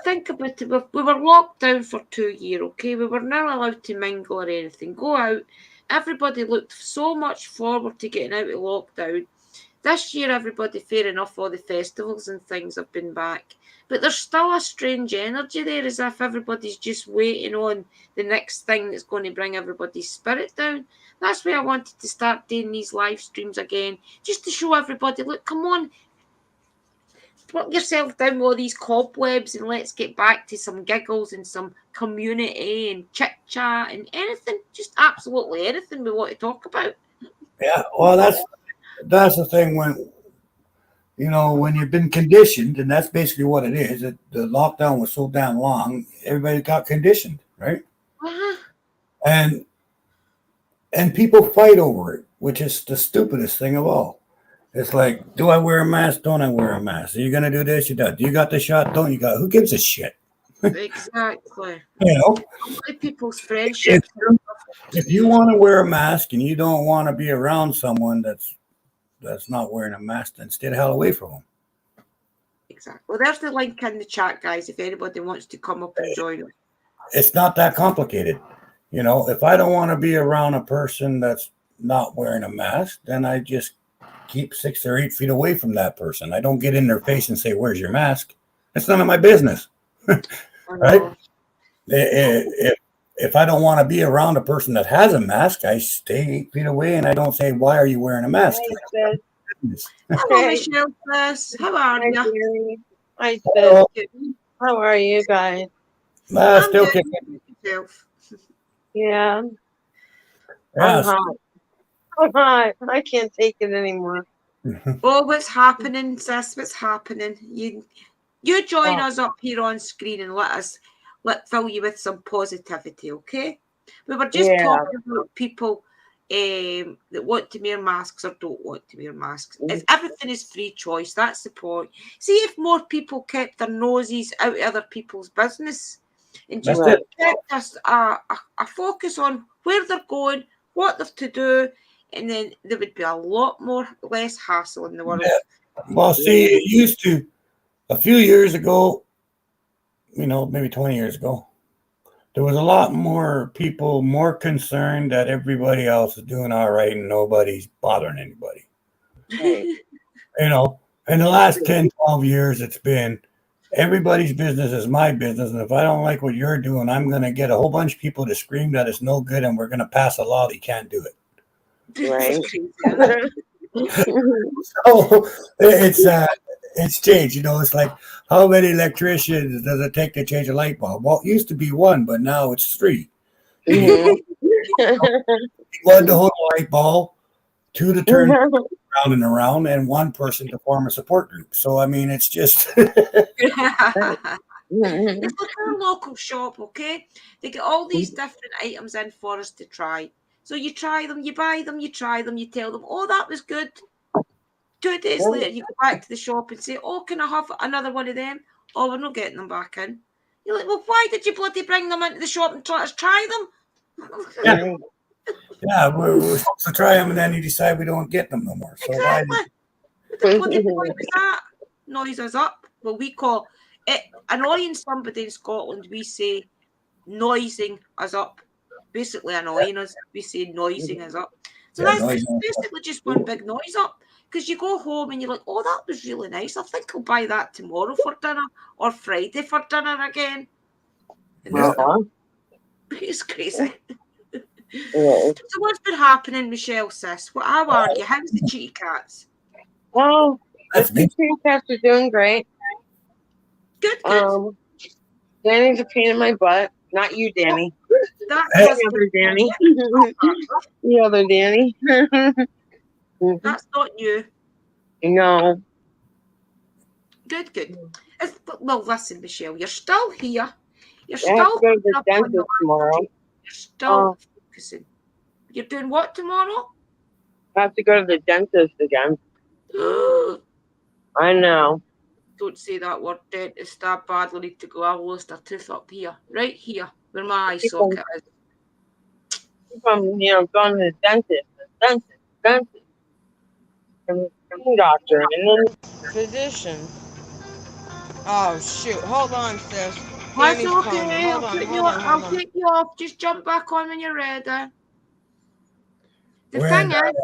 think about it. We were locked down for 2 years, okay? We were not allowed to mingle or anything, go out. Everybody looked so much forward to getting out of lockdown. This year, everybody, fair enough, all the festivals and things have been back. But there's still a strange energy there, as if everybody's just waiting on the next thing that's going to bring everybody's spirit down. That's why I wanted to start doing these live streams again, just to show everybody, look, come on, put yourself down with all these cobwebs and let's get back to some giggles and some community and chit chat and anything, just absolutely anything we want to talk about. yeah, well, that's the thing when you've been conditioned, and that's basically what it is. The lockdown was so damn long, everybody got conditioned, right? Uh-huh. And people fight over it, which is the stupidest thing of all. It's like, do I wear a mask? Don't I wear a mask? Are you gonna do this? You do. Do you got the shot? Don't you got? Who gives a shit? Exactly. You know, A lot of people's if, friendships. if you want to wear a mask and you don't want to be around someone that's not wearing a mask, then stay the hell away from them. Exactly. Well, there's the link in the chat, guys, if anybody wants to come up and join us. It's not that complicated. If I don't want to be around a person that's not wearing a mask, then I just keep 6 or 8 feet away from that person. I don't get in their face and say, "Where's your mask?" It's none of my business, right? If I don't want to be around a person that has a mask, I stay 8 feet away and I don't say, "Why are you wearing a mask?" Hi, Sid. Hello, Hey, Michelle. First. How are hi, you? Gary. Hi, Sid. So, How are you guys? I'm still good. kicking. Yourself. Yeah, I'm Yeah, hot. I'm hot. I can't take it anymore. Oh, what's happening, sis? What's happening? You join Oh, us up here on screen and let fill you with some positivity, okay? We were just yeah. talking about people that want to wear masks or don't want to wear masks. Mm, It's everything is free choice. That's the point. See if more people kept their noses out of other people's business and That's just right. it. kept us a focus on where they're going, what they're to do, and then there would be a lot more less hassle in the world. Yeah. Well, see, Yeah. it used to a few years ago, maybe 20 years ago, there was a lot more people more concerned that everybody else is doing all right and nobody's bothering anybody. Right. In the last 10, 12 years, it's been everybody's business is my business. And if I don't like what you're doing, I'm going to get a whole bunch of people to scream that it's no good and we're going to pass a law that you can't do it. It's Right. crazy, isn't it? So it's changed. It's like how many electricians does it take to change a light bulb? Well, it used to be one, but now it's three. You need Mhm. one to hold the light bulb, two to turn around and around, and one person to form a support group. So I mean, it's just Mhm. It's like our local shop, okay? They get all these different items in for us to try. So you try them, you buy them, you try them, you tell them, oh, that was good. 2 days later, you go back to the shop and say, oh, can I have another one of them? Oh, we're not getting them back in. You're like, well, why did you bloody bring them into the shop and try us try them? yeah, Right. yeah. We're supposed to try them, and then you decide we don't get them no more. So why? Exactly. What the bloody point was that? Noise us up. Well, we call it annoying somebody in Scotland. We say noising us up. Basically annoying us. We say noising us up. So Yeah, that's noise. it's basically just one big noise up. Because you go home and you're like, oh, that was really nice. I think I'll buy that tomorrow for dinner or Friday for dinner again. And Yeah. Uh-huh. it's crazy. Yeah. So what's been happening, Michelle, sis? How are you? How's the cheeky cats? Well, the That's me. two cats are doing great. Good, good. Danny's a pain in my butt. Not you, Oh, Danny. that's Hey, The husband. other Danny. Yeah, The other Danny. Mhm. that's not you. No. Good, good. Well, listen, Michelle, you're still here. You're I have to still go to picking the up on the dentist tomorrow. language. You're still Oh, focusing. You're doing what tomorrow? I have to go to the dentist again. Don't I know. say that word, dentist. I badly need to go. I've lost a tooth up here, right here, where my eye Keep on, socket is. going to the dentist, and the doctor, and then physician. Oh shoot! Hold on, sis. That's Danny's calling me. okay. Hold on, I'll hold on. take you off. Just jump back on when you're ready. The when thing is,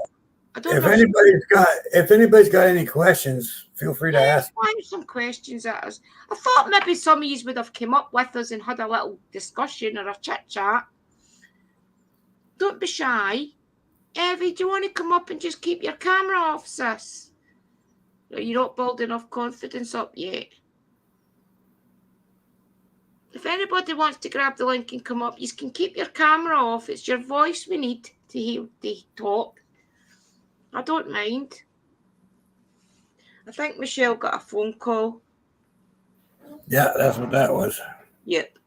I don't if know if you anybody's got any questions, feel free to ask. fire some questions at us. I thought maybe some of you would have come up with us and had a little discussion or a chit chat. Don't be shy. Evie, do you want to come up and just keep your camera off, sis? You're not building enough confidence up yet. If anybody wants to grab the link and come up, you can keep your camera off. It's your voice we need to hear to talk. I don't mind. I think Michelle got a phone call. Yeah, that's what that was. Yep.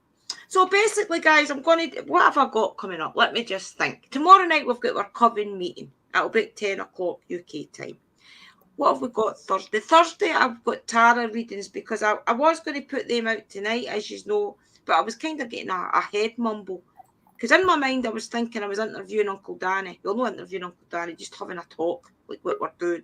So basically, guys, what have I got coming up? Let me just think. Tomorrow night we've got our coven meeting. It'll be at 10 o'clock UK time. What have we got Thursday? Thursday, I've got tarot readings because I was going to put them out tonight, as you know, but I was kind of getting a head mumble. Because in my mind, I was thinking I was interviewing Uncle Danny. Well, not interviewing Uncle Danny, just having a talk, like what we're doing.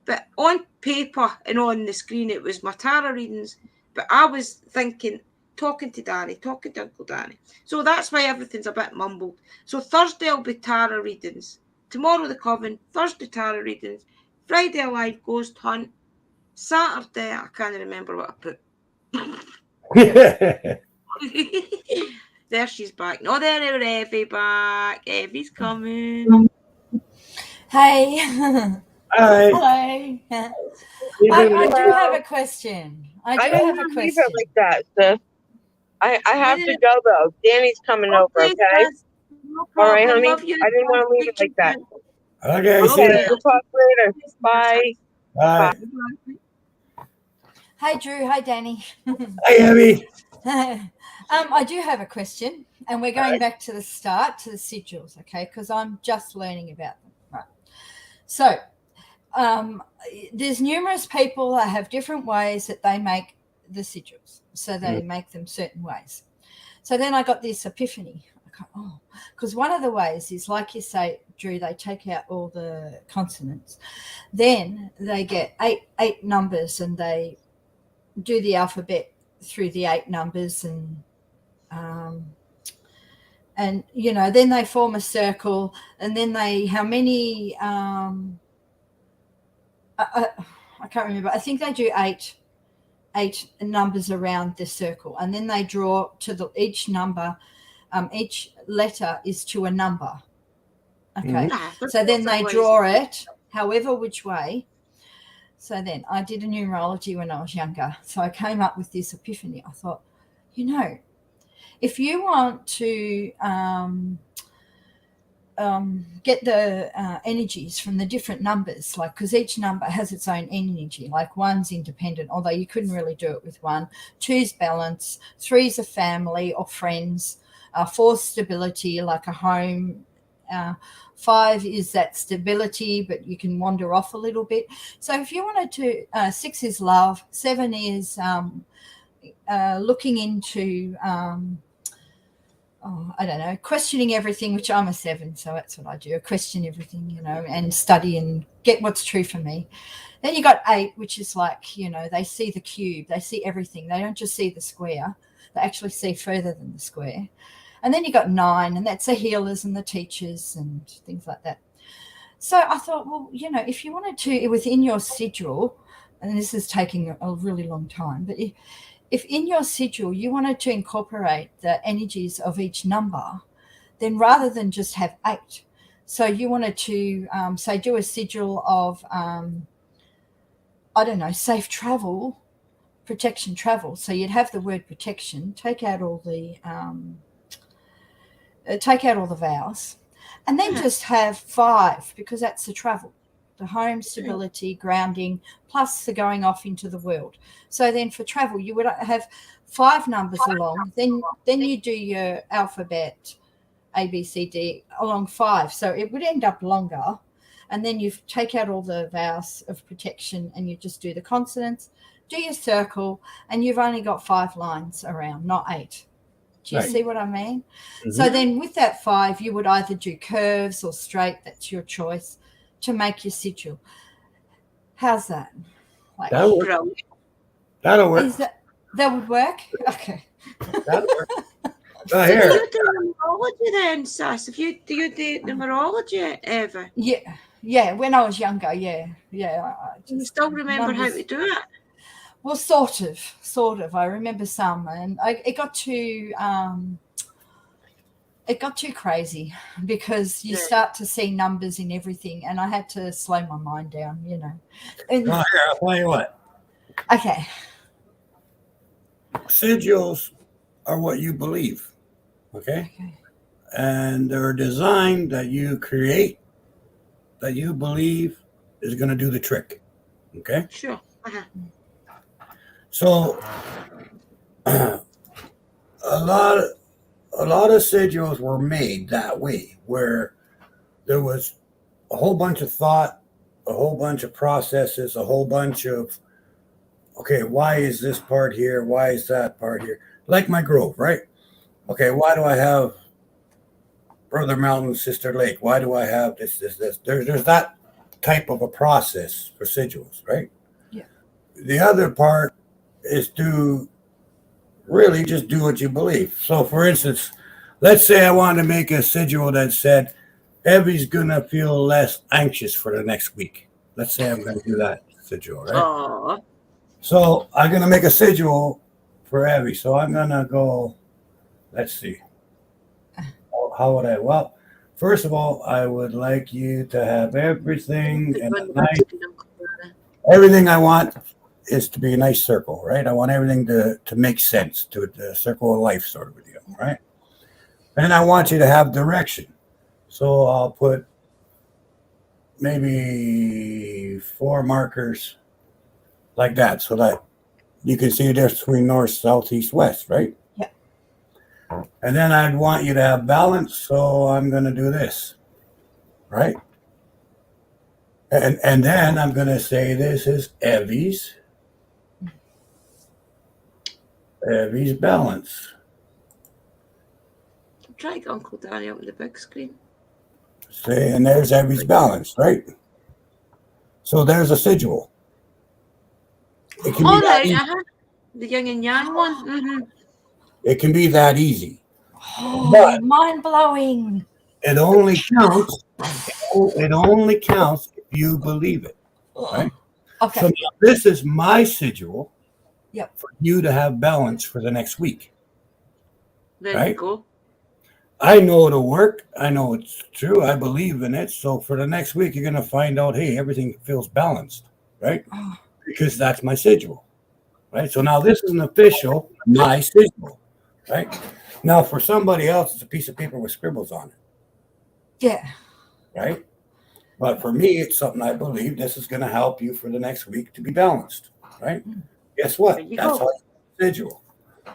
But on paper and on the screen, it was my tarot readings. But I was thinking, talking to Danny, talking to Uncle Danny. So that's why everything's a bit mumbled. So Thursday will be tarot readings. Tomorrow the coven. Thursday tarot readings. Friday a live ghost hunt. Saturday, I can't remember what I put. There she's back. No, there Evie back. Evie's coming. Hey. Hi. Hello. I do have a question. I do I don't have want a to leave it question. like that, sis. I have to Wait, go though. Danny's coming over, okay, okay? sis. No All right, problem. honey. Love you. I didn't want to leave Speak it to like you that. soon. Okay, see Okay, you. we'll talk later. Bye. Bye. Hi, Drew. Hi, Danny. Hi, Abby. I do have a question, and we're All going right. back to the start, to the sigils, okay? Because I'm just learning about them. Right. So, there's numerous people that have different ways that they make the sigils. So they make them certain ways. So then I got this epiphany. I go, oh, because one of the ways is, like you say, Drew, they take out all the consonants. Then they get eight numbers, and they do the alphabet through the 8 numbers, and then they form a circle, and then they how many I can't remember. I think they do eight numbers around the circle, and then they draw to each number. Each letter is to a number. Okay, so then they draw it however which way. So then I did a numerology when I was younger. So I came up with this epiphany. I thought, if you want to get the energies from the different numbers, like, because each number has its own energy, like one's independent, although you couldn't really do it with one. Two's balance, three's a family or friends, four's stability, like a home. 5 is that stability, but you can wander off a little bit. So if you wanted to, 6 is love, 7 is looking into I don't know, questioning everything, which I'm a 7, so that's what I do. I question everything, and study and get what's true for me. Then you got 8, which is like, they see the cube, they see everything. They don't just see the square, they actually see further than the square. And then you got 9, and that's the healers and the teachers and things like that. So I thought, well, if you wanted to, within your sigil, and this is taking a really long time, but if in your sigil you wanted to incorporate the energies of each number, then rather than just have 8, so you wanted to, say, do a sigil of, I don't know, safe travel, protection travel. So you'd have the word protection, take out all the vowels, and then just have 5, because that's the travel, the home, stability, grounding, plus the going off into the world. So then for travel, you would have 5 numbers along. Then you do your alphabet, A, B, C, D, along 5. So it would end up longer. And then you take out all the vowels of protection, and you just do the consonants, do your circle, and you've only got 5 lines around, not 8. Do you see what I mean? Mm-hmm. So then with that 5, you would either do curves or straight. That's your choice to make your sigil. How's that? That'll work. That'll work. That would work? Okay. That'll work. Do you do numerology then, Sass? Do you do numerology ever? Yeah. When I was younger, yeah. Do you still remember how to do it? Well, sort of. I remember some, and it got too crazy, because you start to see numbers in everything, and I had to slow my mind down, And, here, I'll tell you what. Okay. Sigils are what you believe, okay? And they're designed that you create, that you believe is going to do the trick, okay? Sure. So a lot of sigils were made that way, where there was a whole bunch of thought, a whole bunch of processes, a whole bunch of, okay, why is this part here? Why is that part here? Like my grove, right? Okay, why do I have Brother Mountain, Sister Lake? Why do I have this? There's that type of a process for sigils, right? Yeah. The other part is to really just do what you believe. So, for instance, let's say I wanted to make a sigil that said, Evie's going to feel less anxious for the next week. Let's say I'm going to do that sigil, right? Aww. So I'm going to make a sigil for Evie. So I'm going to go, let's see. How would I? Well, first of all, I would like you to have everything in a nice, everything I want is to be a nice circle, right? I want everything to make sense, to the circle of life sort of a deal, right? And I want you to have direction. So I'll put maybe 4 markers like that, so that you can see the difference between north, south, east, west, right? Yeah. And then I'd want you to have balance, so I'm going to do this, right? And then I'm going to say this is Evie's balance. Try to get Uncle Danny up on the big screen. See, and there's Evie's balance, right? So there's a sigil. It can be All that right, easy. the yin and yang one. Mm-hmm. It can be that easy. Oh, But mind blowing. it only counts. It only counts if you believe it, right? Okay. So now this is my sigil. Yep. For you to have balance for the next week. There Right? you go. I know it'll work. I know it's true. I believe in it. So for the next week, you're going to find out, hey, everything feels balanced, right? Oh. Because that's my sigil, right? So now this is an official my sigil, right? Now for somebody else, it's a piece of paper with scribbles on it, Yeah. right? But for me, it's something I believe this is going to help you for the next week to be balanced, right? Guess what? There you That's go. how you sigil.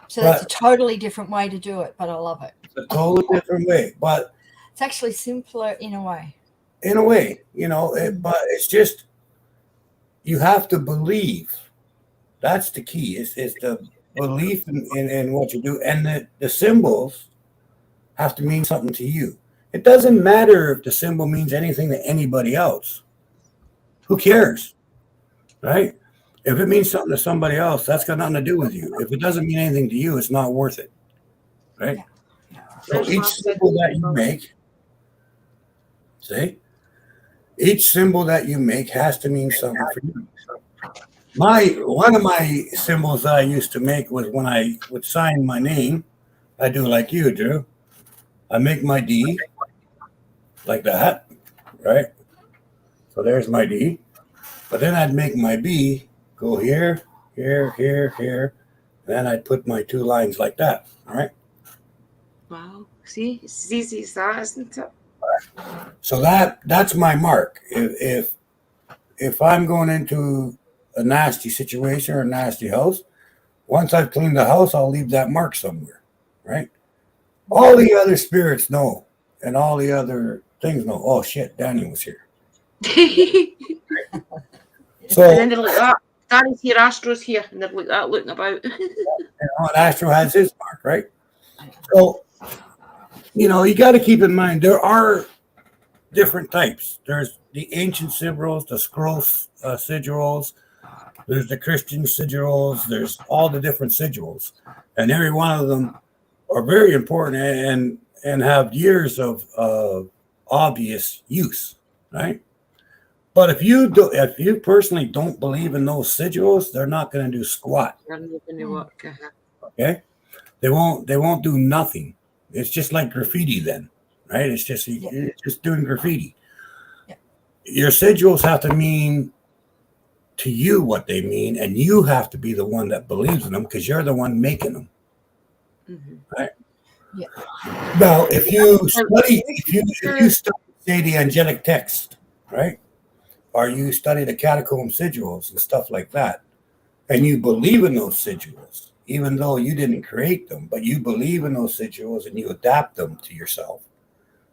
So that's a totally different way to do it, but I love it. It's a totally different way, but It's actually simpler in a way. in a way, but it's just you have to believe. That's the key. Is the belief in what you do, and the symbols have to mean something to you. It doesn't matter if the symbol means anything to anybody else. Who cares, right? If it means something to somebody else, that's got nothing to do with you. If it doesn't mean anything to you, it's not worth it, right? So There's each my symbol that you make, each symbol that you make has to mean something for you. One of my symbols that I used to make was when I would sign my name, I do like you do. I make my D like that, right? So there's my D. But then I'd make my B go here, here, here, here. And then I'd put my 2 lines like that, all right? Wow. See, it's easy as that, isn't it? So that's my mark. If I'm going into a nasty situation or a nasty house, once I've cleaned the house, I'll leave that mark somewhere, right? All the other spirits know, and all the other things know. Oh shit, Danny was here. So and then they're like that. Danny's here, Astro's here, and they're like that, looking about. Astro has his mark, right? So you got to keep in mind there are different types. There's the ancient sigils, the scroll sigils. There's the Christian sigils. There's all the different sigils, and every one of them are very important and have years of obvious use, right? But if you personally don't believe in those sigils, they're not going to do squat. They're not going to work. Okay, they won't do nothing. It's just like graffiti, then, right? It's just you're just doing graffiti. Yeah. Your sigils have to mean to you what they mean, and you have to be the one that believes in them because you're the one making them. Mm-hmm. Right? Yeah. Now, if you study, say, the angelic text, right, or you study the catacomb sigils and stuff like that, and you believe in those sigils, even though you didn't create them, but you believe in those sigils and you adapt them to yourself,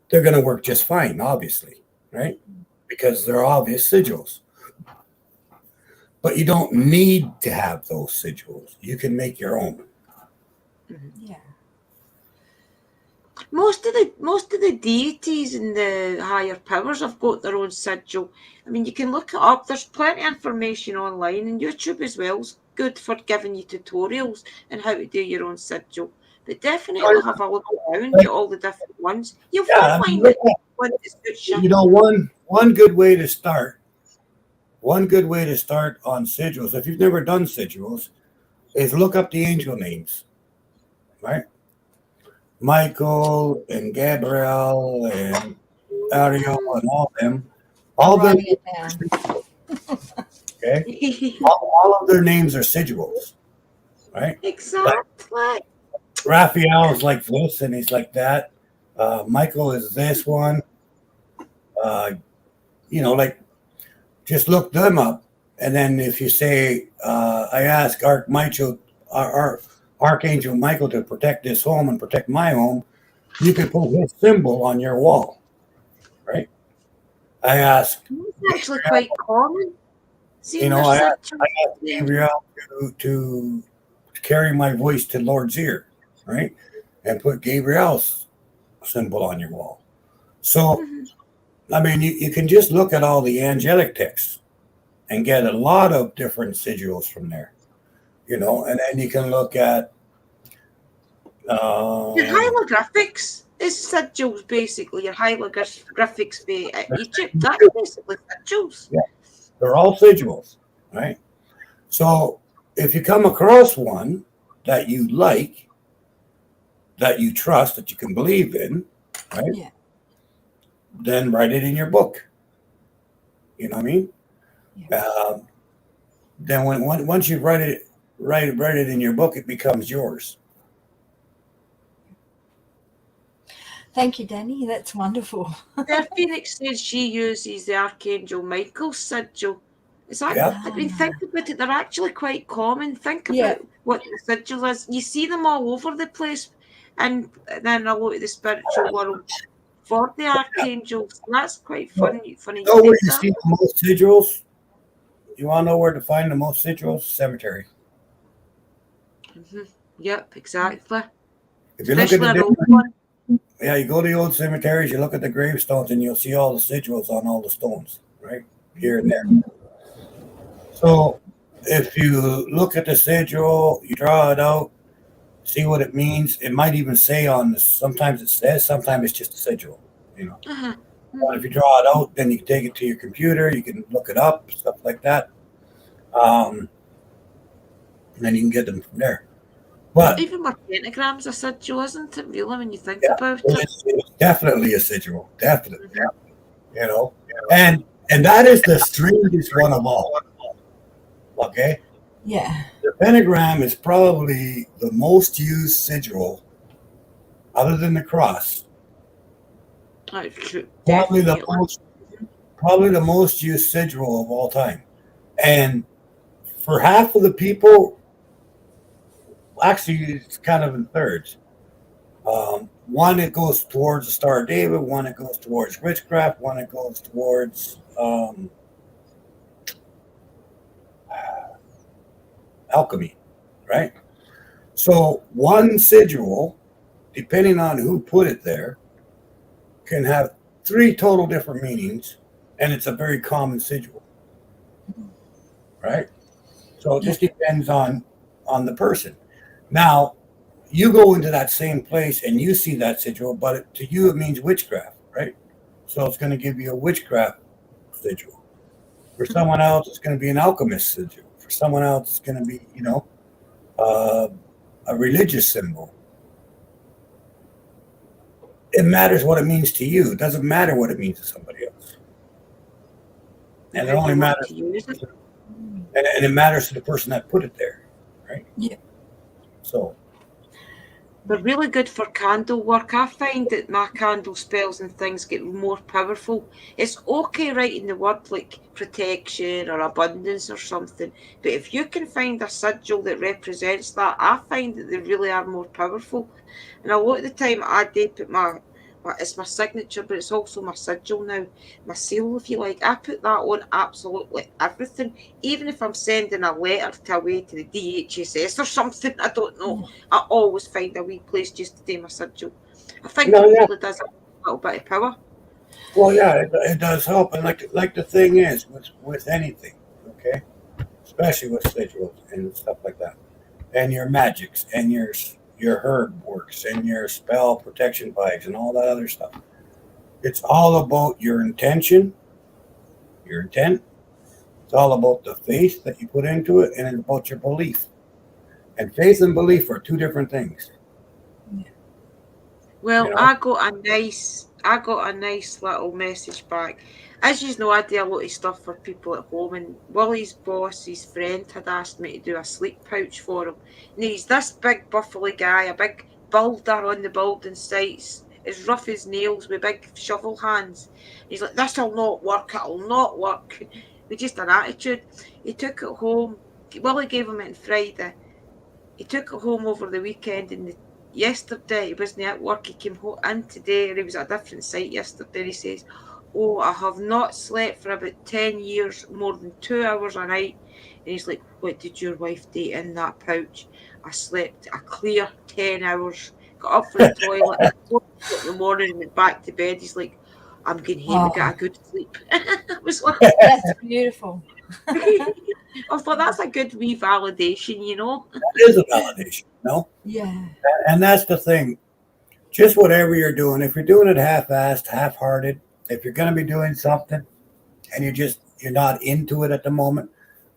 they're going to work just fine, obviously, right? Because they're obvious sigils. But you don't need to have those sigils. You can make your own. Yeah. Most of the deities and the higher powers have got their own sigil. I mean, you can look it up. There's plenty of information online, and YouTube as well is good for giving you tutorials on how to do your own sigil. But definitely have a look around at all the different ones. You'll find one that suits you. One good way to start. One good way to start on sigils, if you've never done sigils, is look up the angel names, right? Michael and Gabriel and Ariel and all them. All their Writing it down. okay. All of their names are sigils, right? Exactly. Like Raphael is like this, and he's like that. Michael is this one. like just look them up. And then if you say, I ask Archangel Michael to protect this home and protect my home, you can put his symbol on your wall, right? I ask, It's actually quite common. See, I there's ask such Gabriel to carry my voice to Lord's ear, right? And put Gabriel's symbol on your wall. So, I mean, you can just look at all the angelic texts and get a lot of different sigils from there, and then you can look at your hieroglyphics is sigils, basically. Your hieroglyphics for Egypt, that's basically sigils. yeah, they're all sigils, right? So if you come across one that you like, that you trust, that you can believe in, right? Yeah. Then write it in your book. You know what I mean? Yeah. Then once you write it in your book, it becomes yours. Thank you, Danny. That's wonderful. The Phoenix says she uses the Archangel Michael's sigil. Is that? Yeah. I mean, think about it. They're actually quite common. Think Yeah. about what the sigil is. You see them all over the place, and then a lot of the spiritual world for the archangels. That's quite funny. Funny. Know where you That. see the most sigils? You want to know where to find the most sigils? Cemetery. Yep, exactly. If you look Especially at an old the one. yeah, you go to the old cemeteries, you look at the gravestones, and you'll see all the sigils on all the stones, right here and there. So if you look at the sigil, you draw it out, see what it means. It might even say on this. Sometimes it says, sometimes it's just a sigil. But if you draw it out, then you can take it to your computer. You can look it up, stuff like that. And then you can get them from there. But even my pentagrams are sigil, isn't it? Really, when you think yeah, about it. it's definitely a sigil, definitely. And that is the strangest one of all. Okay. Yeah. The pentagram is probably the most used sigil, other than the cross. That's true. Probably the most used sigil of all time. And for half of the people, actually, it's kind of in thirds. One, it goes towards the Star of David. One, it goes towards witchcraft. One, it goes towards alchemy, right? So one sigil, depending on who put it there, can have 3 total different meanings, and it's a very common sigil, right? So it just depends on the person. Now, you go into that same place and you see that sigil, but to you it means witchcraft, right? So it's going to give you a witchcraft sigil. For someone else, it's going to be an alchemist sigil. For someone else, it's going to be, a religious symbol. It matters what it means to you. It doesn't matter what it means to somebody else. And it only matters, and it matters to the person that put it there, right? Yeah. So. But really good for candle work. I find that my candle spells and things get more powerful. It's okay writing the word like protection or abundance or something, but if you can find a sigil that represents that, I find that they really are more powerful. And a lot of the time I do put it's my signature, but it's also my sigil now, my seal, if you like. I put that on absolutely everything, even if I'm sending a letter away to the DHSS or something. I don't know. I always find a wee place just to do my sigil. I think it really does have a little bit of power. Well, yeah, it does help, and like the thing is with anything, okay, especially with sigils and stuff like that, and your magics and your herb works and your spell protection vibes and all that other stuff. It's all about your intention, your intent. It's all about the faith that you put into it, and it's about your belief. And faith and belief are 2 different things. Well, I got a nice little message back. As you know, I do a lot of stuff for people at home, and Willie's boss, his friend, had asked me to do a sleep pouch for him. And he's this big buffalo guy, a big builder on the building sites, as rough as nails with big shovel hands. He's like, this'll not work, it'll not work. With just an attitude. He took it home. Willie gave him it on Friday. He took it home over the weekend, and yesterday he wasn't at work. He came home in today, and he was at a different site yesterday. And he says, "Oh, I have not slept for about 10 years, more than 2 hours a night." And he's like, "What did your wife do in that pouch?" "I slept a clear 10 hours, got up for the toilet, 4 o'clock in the morning, and went back to bed." He's like, "I'm going home and get a good sleep." I was like, That's beautiful. I thought that's a good wee validation, you know? It is a validation, no? Yeah. And that's the thing. Just whatever you're doing, if you're doing it half-assed, half-hearted, if you're going to be doing something and you're not into it at the moment,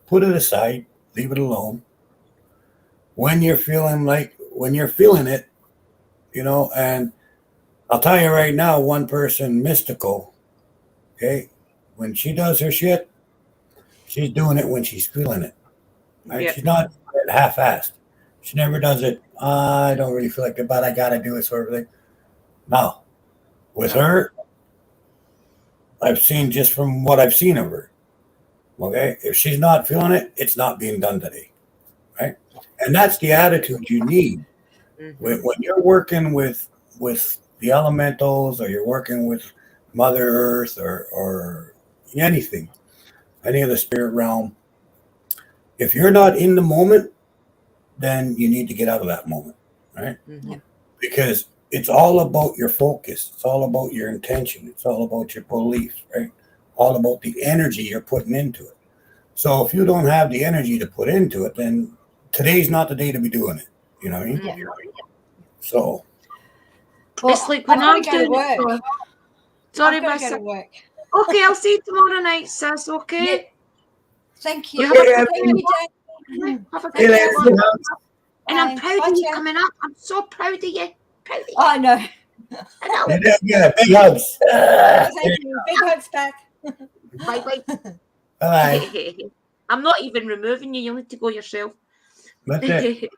put it aside, leave it alone. When you're feeling it, and I'll tell you right now, one person, Mystical, okay, when she does her shit, she's doing it when she's feeling it. Right? Yep. She's not half-assed. She never does it. I don't really feel like it, but I got to do it, sort of thing. No, with her, I've seen just from what I've seen of her. Okay, if she's not feeling it, it's not being done today, right? And that's the attitude you need when you're working with the elementals, or you're working with Mother Earth, or anything, any of the spirit realm. If you're not in the moment, then you need to get out of that moment, right? Because it's all about your focus. It's all about your intention. It's all about your beliefs, right? All about the energy you're putting into it. So if you don't have the energy to put into it, then today's not the day to be doing it. You know what I mean? Yeah. So. Well, It's like when I'm go to doing work. it. Sorry, I've got to miss. go to work. Okay, I'll see you tomorrow night, sis. Okay. Yeah. Thank you. You have a good Thank day. you, Jane. Have a Hey, good day. Leslie. And I'm Bye. proud Bye, of you Jen. coming up. I'm so proud of you. Proud of you. I know. I know. Yeah, big hugs. Thank you. Big hugs back. Bye bye. Bye. I'm not even removing you. You'll need to go yourself. That's it.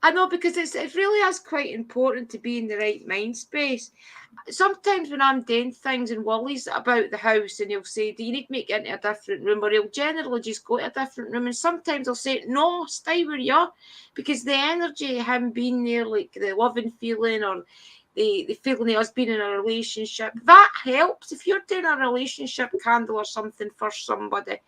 I know, because it really is quite important to be in the right mind space. Sometimes when I'm doing things and Wally's about the house, and he'll say, "Do you need me to get into a different room?" Or he'll generally just go to a different room. And sometimes I'll say, "No, stay where you are," because the energy of him being there, like the loving feeling, or the feeling of us being in a relationship, that helps. If you're doing a relationship candle or something for somebody,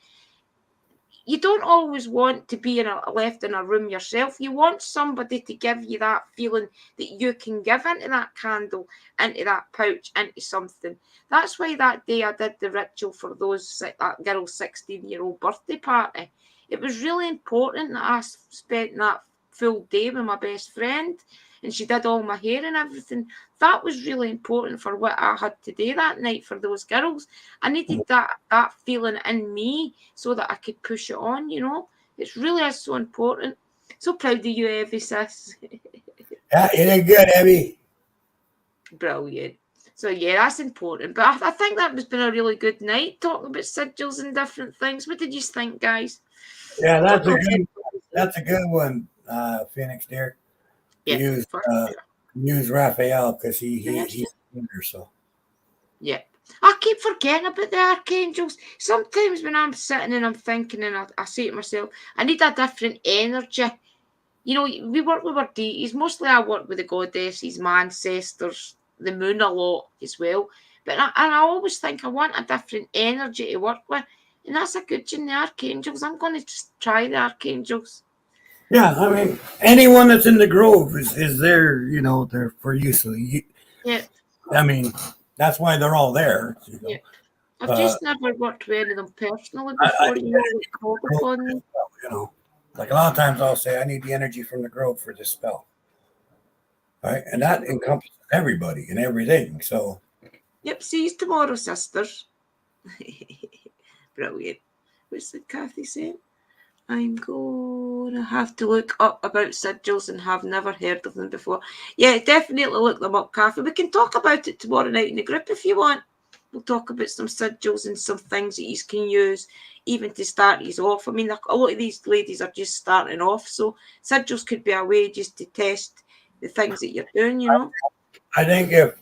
you don't always want to be left in a room yourself. You want somebody to give you that feeling that you can give into that candle, into that pouch, into something. That's why that day I did the ritual for that girl's 16-year-old birthday party. It was really important that I spent that full day with my best friend, and she did all my hair and everything. That was really important for what I had to do that night for those girls. I needed that feeling in me so that I could push it on, you know. It's really is so important. So proud of you, Evie, sis. Yeah, you did good, Abby. Brilliant. So yeah, that's important. But I think that has been a really good night talking about sigils and different things. What did you think, guys? Yeah, that's a good one, Phoenix dear. Yeah, Use Raphael, because he's here, so. Yeah. I keep forgetting about the archangels. Sometimes when I'm sitting and I'm thinking, and I say to myself, I need a different energy. You know, we work with our deities. Mostly I work with the goddesses, my ancestors, the moon a lot as well. But I always think I want a different energy to work with. And that's a good thing, the archangels. I'm going to just try the archangels. Yeah, I mean, anyone that's in the grove is there, there for you. So, Yeah. I mean, that's why they're all there. Yeah. I've just never worked with any of them personally before, called upon them. Like a lot of times I'll say, I need the energy from the grove for this spell. Right? And that encompasses everybody and everything. So. Yep, see you tomorrow, sisters. Brilliant. What's the Kathy saying? I'm going to have to look up about sigils and have never heard of them before. Yeah, definitely look them up, Kathy. We can talk about it tomorrow night in the group if you want. We'll talk about some sigils and some things that you can use even to start these off. I mean, a lot of these ladies are just starting off, so sigils could be a way just to test the things that you're doing, I think if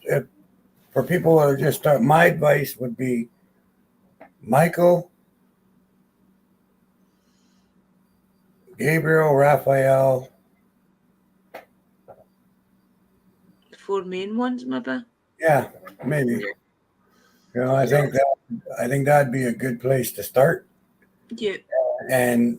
for people who are just start, my advice would be Michael, Gabriel, Raphael. The four main ones, maybe. Yeah, maybe. I think that'd be a good place to start. Yeah. And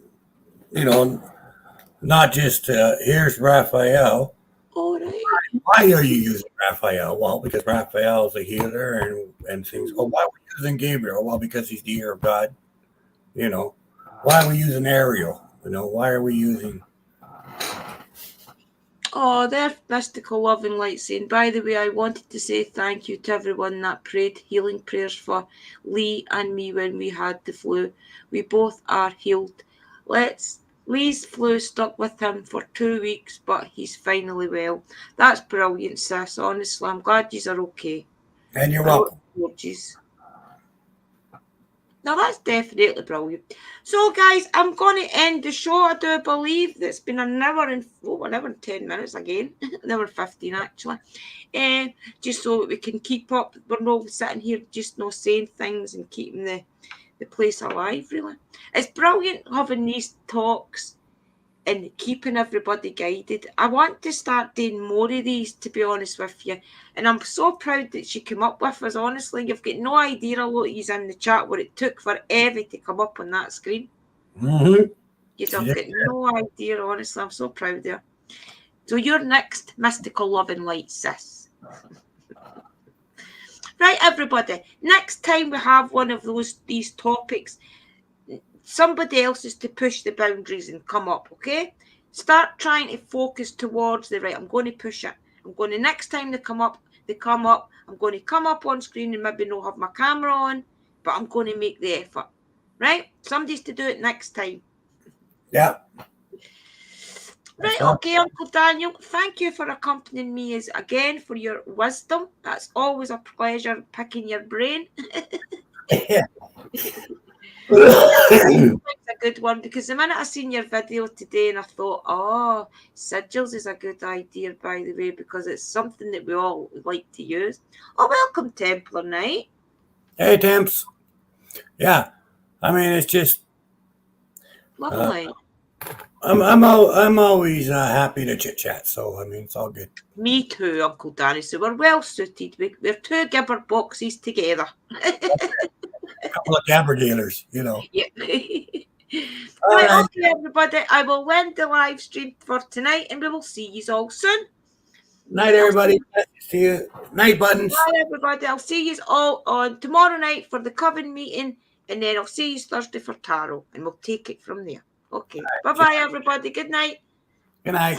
not just here's Raphael. All right. Why are you using Raphael? Well, because Raphael is a healer and things. Oh, why are we using Gabriel? Well, because he's the ear of God. Why are we using Ariel? Why are we using? Oh, they're mystical, loving light saying, by the way, I wanted to say thank you to everyone that prayed healing prayers for Lee and me when we had the flu. We both are healed. Lee's flu stuck with him for 2 weeks, but he's finally well. That's brilliant, sis. Honestly, I'm glad you are okay. And you're welcome. Now, that's definitely brilliant. So, guys, I'm going to end the show. I do believe it's been an hour and 10 minutes again. An hour and 15, actually. Just so we can keep up. We're not sitting here just not saying things and keeping the place alive, really. It's brilliant having these talks and keeping everybody guided. I want to start doing more of these, to be honest with you. And I'm so proud that she came up with us, honestly. You've got no idea a lot of you in the chat what it took for Evie to come up on that screen. Mm-hmm. You've got no idea, honestly. I'm so proud of you. So you're next, mystical loving light, sis. Right, everybody. Next time we have one of these topics, somebody else is to push the boundaries and come up, okay? Start trying to focus towards the right. I'm going to push it. I'm going to, next time they come up. I'm going to come up on screen and maybe not have my camera on, but I'm going to make the effort. Right? Somebody's to do it next time. Yeah. Right, okay, Uncle Daniel, thank you for accompanying me again for your wisdom. That's always a pleasure picking your brain. Yeah. It's a good one because the minute I seen your video today and I thought, oh, sigils is a good idea, by the way, because it's something that we all like to use. Oh, welcome, Templar Knight. Hey, Temps. Yeah, I mean it's just Lovely. I'm always happy to chit chat. So I mean it's all good. Me too, Uncle Danny. So we're well suited. We're two gibber boxes together. A couple of gabbergalers, Yeah. Right. Okay, everybody. I will end the live stream for tonight, and we will see you all soon. Night, everybody. See you. Night, buttons. Bye, everybody. I'll see you all on tomorrow night for the Coven meeting, and then I'll see you Thursday for tarot, and we'll take it from there. Okay. Bye-bye, everybody. Good night. Good night.